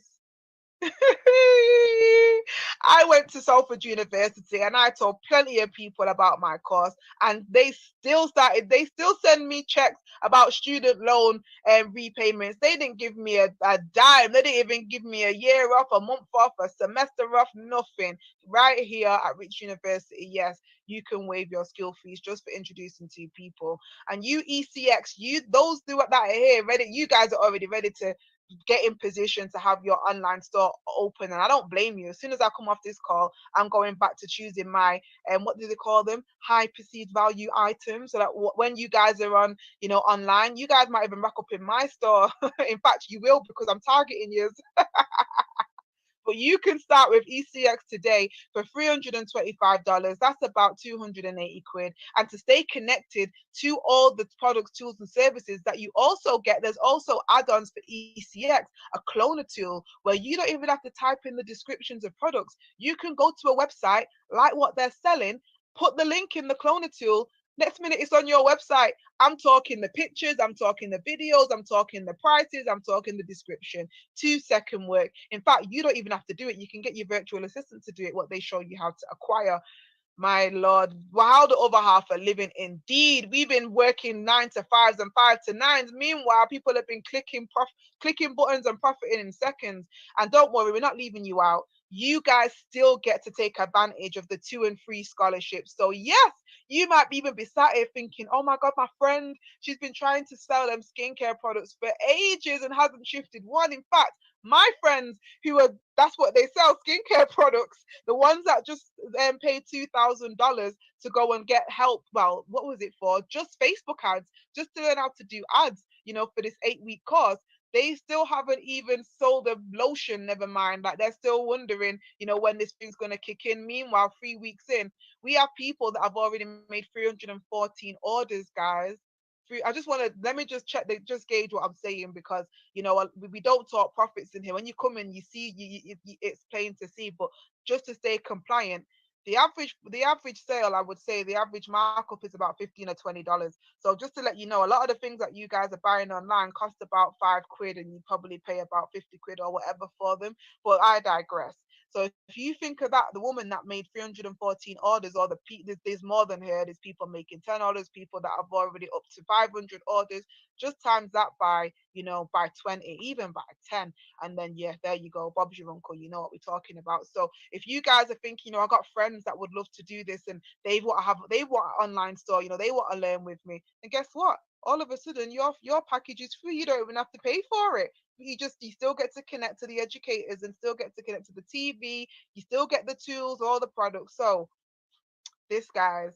I went to Salford University and I told plenty of people about my course, and they still send me checks about student loan repayments. They didn't give me a dime. They didn't even give me a year off, a month off, a semester off, nothing. Right here at Rich University, yes, you can waive your skill fees just for introducing 2 people. And you ECX, those do that here, ready. You guys are already ready to get in position to have your online store open. And I don't blame you. As soon as I come off this call, I'm going back to choosing my what do they call them, high perceived value items, so that when you guys are on, you know, online, you guys might even rack up in my store. In fact, you will, because I'm targeting you. But you can start with ECX today for $325. That's about 280 quid. And to stay connected to all the products, tools, and services that you also get, there's also add-ons for ECX, a cloner tool where you don't even have to type in the descriptions of products. You can go to a website, like what they're selling, put the link in the cloner tool. Next minute, it's on your website. I'm talking the pictures, I'm talking the videos, I'm talking the prices, I'm talking the description. 2-second work. In fact, you don't even have to do it. You can get your virtual assistant to do it, what they show you how to acquire. My Lord, how the other half are living indeed. We've been working 9 to 5s and 5 to 9s. Meanwhile, people have been clicking buttons and profiting in seconds. And don't worry, we're not leaving you out. You guys still get to take advantage of the 2 and 3 scholarships. So yes, you might even be sat here thinking, oh my God, my friend, she's been trying to sell them skincare products for ages and hasn't shifted one. In fact, my friends who are, that's what they sell, skincare products, the ones that just paid $2,000 to go and get help. Well, what was it for? Just Facebook ads, just to learn how to do ads, you know, for this 8-week course. They still haven't even sold a lotion, never mind. Like, they're still wondering, you know, when this thing's going to kick in. Meanwhile, 3 weeks in, we have people that have already made 314 orders, guys. I just want to, let me just check, just gauge what I'm saying, because, you know, we don't talk profits in here. When you come in, you see, it's plain to see, but just to stay compliant, the average sale, I would say the average markup is about $15 or $20. So just to let you know, a lot of the things that you guys are buying online cost about 5 quid, and you probably pay about 50 quid or whatever for them. But I digress. So if you think of that, the woman that made 314 orders, or there's more than her, there's people making 10 orders, people that have already up to 500 orders, just times that by, you know, by 20, even by 10. And then, yeah, there you go. Bob's your uncle. You know what we're talking about. So if you guys are thinking, you know, I got friends that would love to do this, and they want an online store, you know, they want to learn with me. And guess what? All of a sudden, your package is free. You don't even have to pay for it. You still get to connect to the educators, and still get to connect to the TV. You still get the tools, all the products. So this, guys,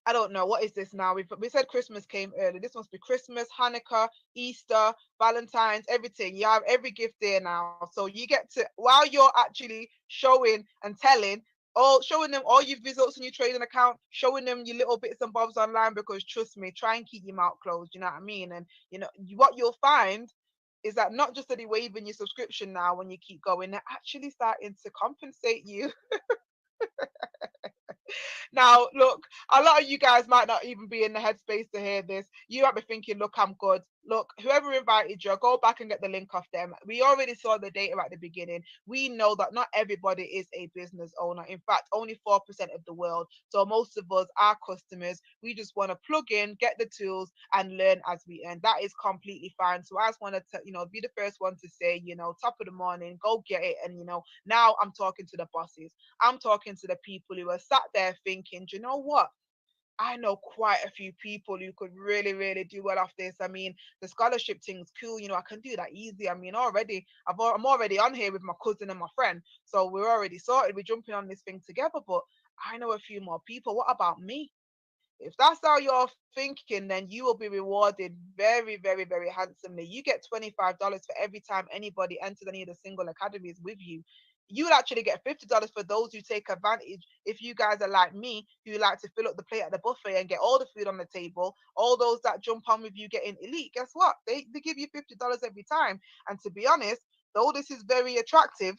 I don't know, what is this now? We said Christmas came early. This must be Christmas, Hanukkah, Easter, Valentine's, everything. You have every gift there now. So you get to, while you're actually showing and telling, showing them all your results in your trading account, showing them your little bits and bobs online, because trust me, try and keep your mouth closed. You know what I mean? And you know what you'll find is that not just that they waiving your subscription now when you keep going, they're actually starting to compensate you. Now, look, a lot of you guys might not even be in the headspace to hear this. You might be thinking, look, I'm good. Look, whoever invited you, go back and get the link off them. We already saw the data at the beginning. We know that not everybody is a business owner. In fact, only 4% of the world. So most of us are customers. We just want to plug in, get the tools, and learn as we earn. That is completely fine. So I just want to, you know, be the first one to say, you know, top of the morning, go get it. And, you know, now I'm talking to the bosses. I'm talking to the people who are sat there thinking, do you know what? I know quite a few people who could really, really do well off this. I mean, the scholarship thing's cool. You know, I can do that easy. I mean, already, I'm already on here with my cousin and my friend. So we're already sorted. We're jumping on this thing together. But I know a few more people. What about me? If that's how you're thinking, then you will be rewarded very, very, very handsomely. You get $25 for every time anybody enters any of the single academies with you. You would actually get $50 for those who take advantage. If you guys are like me, who like to fill up the plate at the buffet and get all the food on the table, all those that jump on with you getting elite, guess what? They give you $50 every time. And to be honest, though this is very attractive,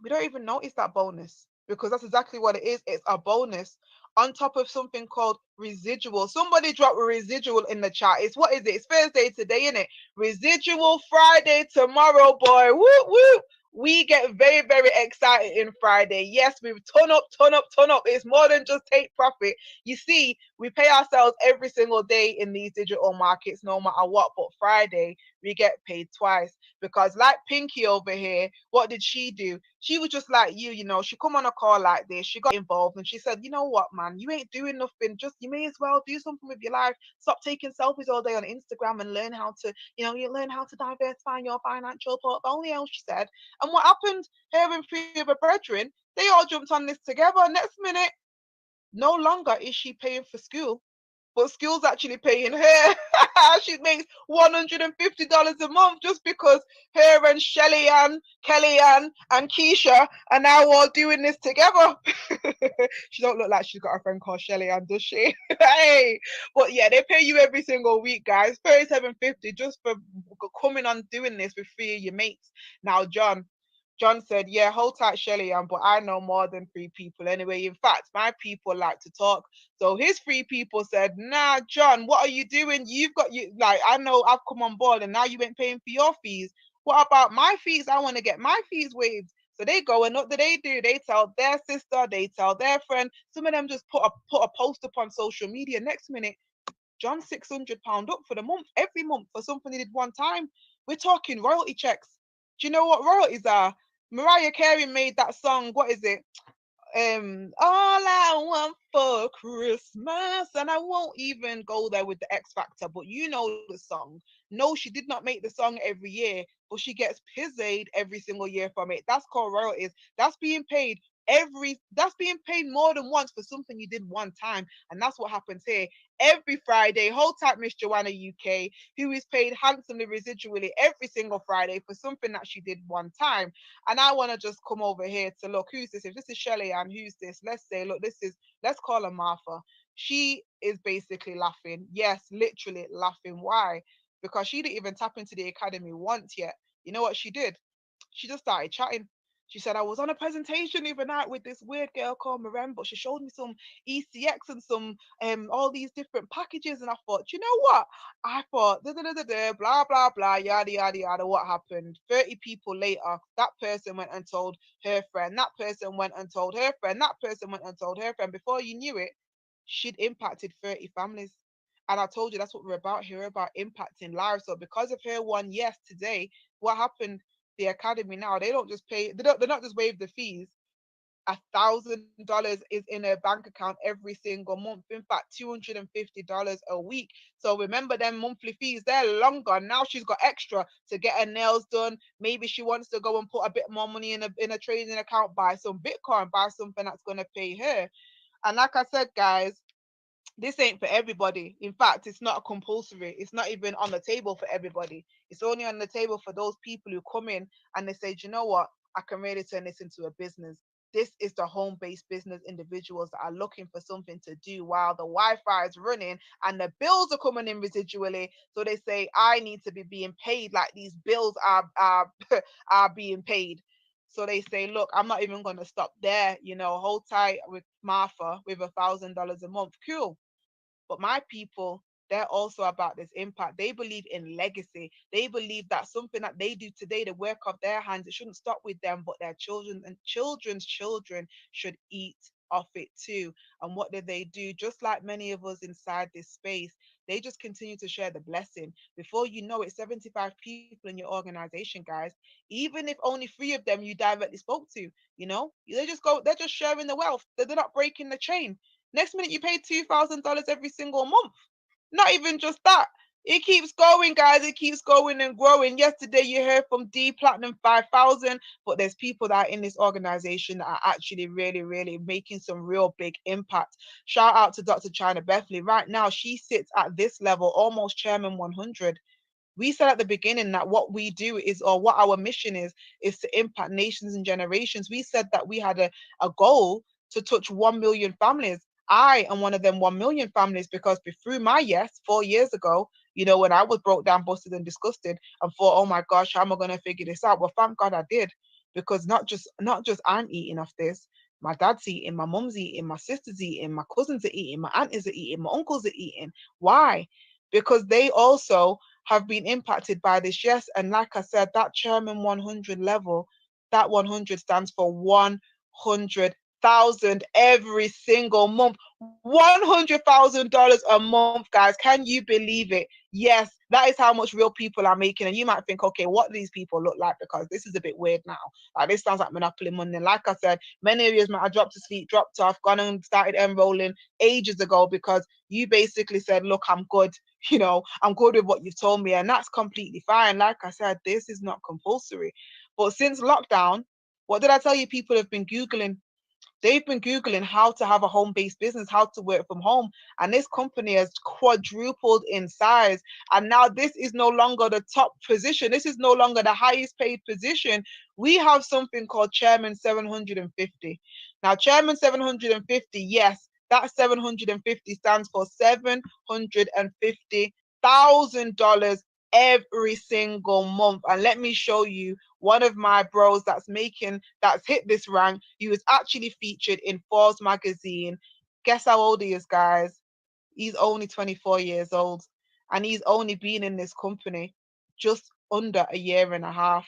we don't even notice that bonus, because that's exactly what it is. It's a bonus on top of something called residual. Somebody drop a residual in the chat. It's, what is it? It's Thursday today, isn't it? Residual Friday tomorrow, boy. Whoop, whoop. We get very, very excited in Friday. Yes, we've ton up, ton up, ton up. It's more than just take profit. You see, we pay ourselves every single day in these digital markets, no matter what. But Friday, we get paid twice, because like Pinky over here, what did she do? She was just like you know, she come on a call like this, she got involved and she said, you know what, man, you ain't doing nothing. Just you may as well do something with your life. Stop taking selfies all day on Instagram and learn how to, you learn how to diversify your financial portfolio, she said. And what happened? Her and three of her brethren, they all jumped on this together. Next minute, no longer is she paying for school, but school's actually paying her. She makes $150 a month just because her and Shelly Ann, Kelly Ann, and Keisha are now all doing this together. She don't look like she's got a friend called Shelly Ann, does she? Hey, but yeah, they pay you every single week, guys. $37.50 just for coming on doing this with three of your mates. Now, John said, yeah, hold tight, Shelly Ann, but I know more than three people anyway. In fact, my people like to talk. So his three people said, nah, John, what are you doing? I know I've come on board and now you ain't paying for your fees. What about my fees? I want to get my fees waived. So they go and what do? They tell their sister, they tell their friend. Some of them just put a post up on social media. Next minute, John £600 up for the month, every month for something he did one time. We're talking royalty checks. Do you know what royalties are? Mariah Carey made that song. What is it? All I want for Christmas, and I won't even go there with the X Factor, but you know the song. No, she did not make the song every year, but she gets paid every single year from it. That's called royalties. That's being paid more than once for something you did one time, and that's what happens here every Friday. Hold tight, Miss Joanna UK, who is paid handsomely residually every single Friday for something that she did one time. And I want to just come over here to look, who's this? If this is Shelly Ann, who's this? Let's say, look, let's call her Martha. She is basically laughing. Yes, literally laughing. Why? Because she didn't even tap into the academy once yet. You know what she did? She just started chatting. She said, I was on a presentation the other night with this weird girl called Maren, but she showed me some ECX and some all these different packages. And I thought, you know what? I thought, blah, blah, blah, yada, yada, yada. What happened? 30 people later, that person went and told her friend. That person went and told her friend. That person went and told her friend. Before you knew it, she'd impacted 30 families. And I told you that's what we're about here, about impacting lives. So because of her one yes today, what happened? The academy now, they don't just pay, they're not just waive the fees. $1,000 is in her bank account every single month. In fact, $250 a week. So remember them monthly fees, they're longer. Now she's got extra to get her nails done. Maybe she wants to go and put a bit more money in a trading account, buy some Bitcoin, buy something that's going to pay her. And like I said, guys, this ain't for everybody. In fact, it's not compulsory. It's not even on the table for everybody. It's only on the table for those people who come in and they say, you know what? I can really turn this into a business. This is the home-based business individuals that are looking for something to do while the Wi-Fi is running and the bills are coming in residually. So they say, I need to be being paid like these bills are are being paid. So they say, look, I'm not even going to stop there. Hold tight with Martha with $1,000 a month. Cool. But my people, they're also about this impact. They believe in legacy. They believe that something that they do today, the work of their hands, it shouldn't stop with them, but their children and children's children should eat off it too. And what did they do? Just like many of us inside this space, they just continue to share the blessing. Before you know it, 75 people in your organization, guys, even if only 3 of them you directly spoke to, they're just sharing the wealth. They're not breaking the chain. Next minute, you pay $2,000 every single month. Not even just that. It keeps going, guys. It keeps going and growing. Yesterday, you heard from D Platinum 5,000, but there's people that are in this organization that are actually really, really making some real big impact. Shout out to Dr. China Bethley. Right now, she sits at this level, almost Chairman 100. We said at the beginning that what we do is, or what our mission is to impact nations and generations. We said that we had a goal to touch 1 million families. I am one of them 1 million families because through my yes 4 years ago, when I was broke down, busted and disgusted and thought, oh my gosh, how am I going to figure this out? Well, thank God I did, because not just I'm eating off this. My dad's eating, my mum's eating, my sister's eating, my cousins are eating, my aunties are eating, my uncles are eating. Why? Because they also have been impacted by this. Yes. And like I said, that Chairman 100 level, that 100 stands for 100,000 every single month. $100,000 a month, guys. Can you believe it? Yes, that is how much real people are making. And you might think, okay, what do these people look like? Because this is a bit weird now. Like, this sounds like monopoly money. And like I said, many of you might have dropped asleep, dropped off, gone and started enrolling ages ago because you basically said, look, I'm good. You know, I'm good with what you've told me. And that's completely fine. Like I said, this is not compulsory. But since lockdown, what did I tell you? People have been Googling. They've been Googling how to have a home-based business, how to work from home. And this company has quadrupled in size. And now this is no longer the top position. This is no longer the highest paid position. We have something called Chairman 750. Now, Chairman 750, yes, that 750 stands for $750,000 every single month. And let me show you one of my bros that's hit this rank. He was actually featured in Forbes magazine. Guess how old he is, guys? He's only 24 years old, and he's only been in this company just under a year and a half.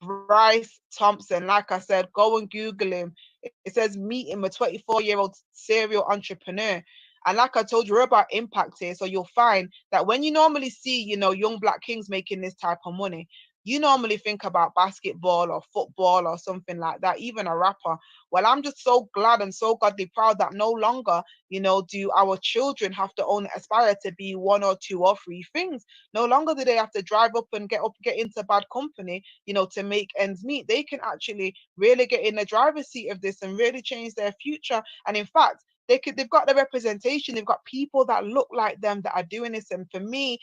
Bryce Thompson, like I said, go and Google him. It says meet him, a 24-year-old serial entrepreneur. And like I told you, we're about impact here. So you'll find that when you normally see, young Black kings making this type of money, you normally think about basketball or football or something like that, even a rapper. Well, I'm just so glad and so godly proud that no longer, do our children have to aspire to be one or two or three things. No longer do they have to drive up and get into bad company, to make ends meet. They can actually really get in the driver's seat of this and really change their future. And in fact, they've got the representation, they've got people that look like them that are doing this. And for me,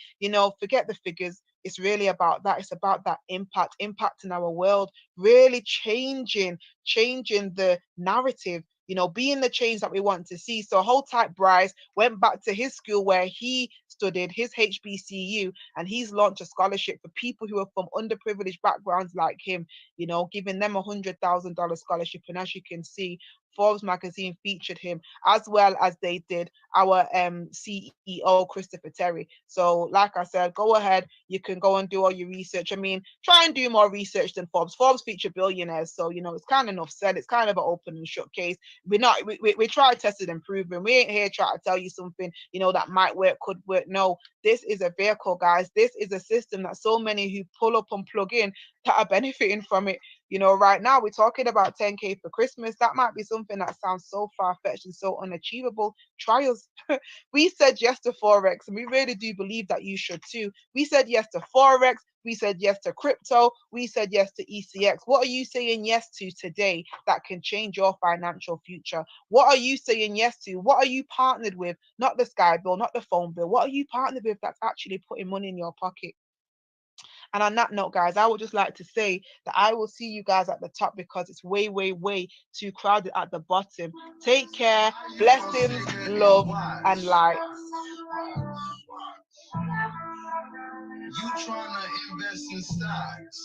forget the figures. It's really about that. It's about that impact in our world, really changing the narrative, being the change that we want to see. So hold tight, Bryce went back to his school where he studied, his HBCU, and he's launched a scholarship for people who are from underprivileged backgrounds like him, giving them $100,000 scholarship. And as you can see, Forbes magazine featured him, as well as they did our CEO, Christopher Terry. So like I said, go ahead. You can go and do all your research. I mean, try and do more research than Forbes. Forbes feature billionaires. So, it's kind of enough said. It's kind of an open and shut case. We try, tested and proven. We ain't here trying to tell you something, that might work, could work. No, this is a vehicle, guys. This is a system that so many who pull up and plug in that are benefiting from it. Right now we're talking about 10K for Christmas. That might be something that sounds so far-fetched and so unachievable. Try us. We said yes to Forex, and we really do believe that you should too. We said yes to Forex. We said yes to crypto. We said yes to ECX. What are you saying yes to today that can change your financial future? What are you saying yes to? What are you partnered with? Not the Sky bill, not the phone bill. What are you partnered with that's actually putting money in your pocket? And on that note, guys, I would just like to say that I will see you guys at the top because it's way, way, way too crowded at the bottom. Take care. Blessings, love, and light. You trying to invest in stocks?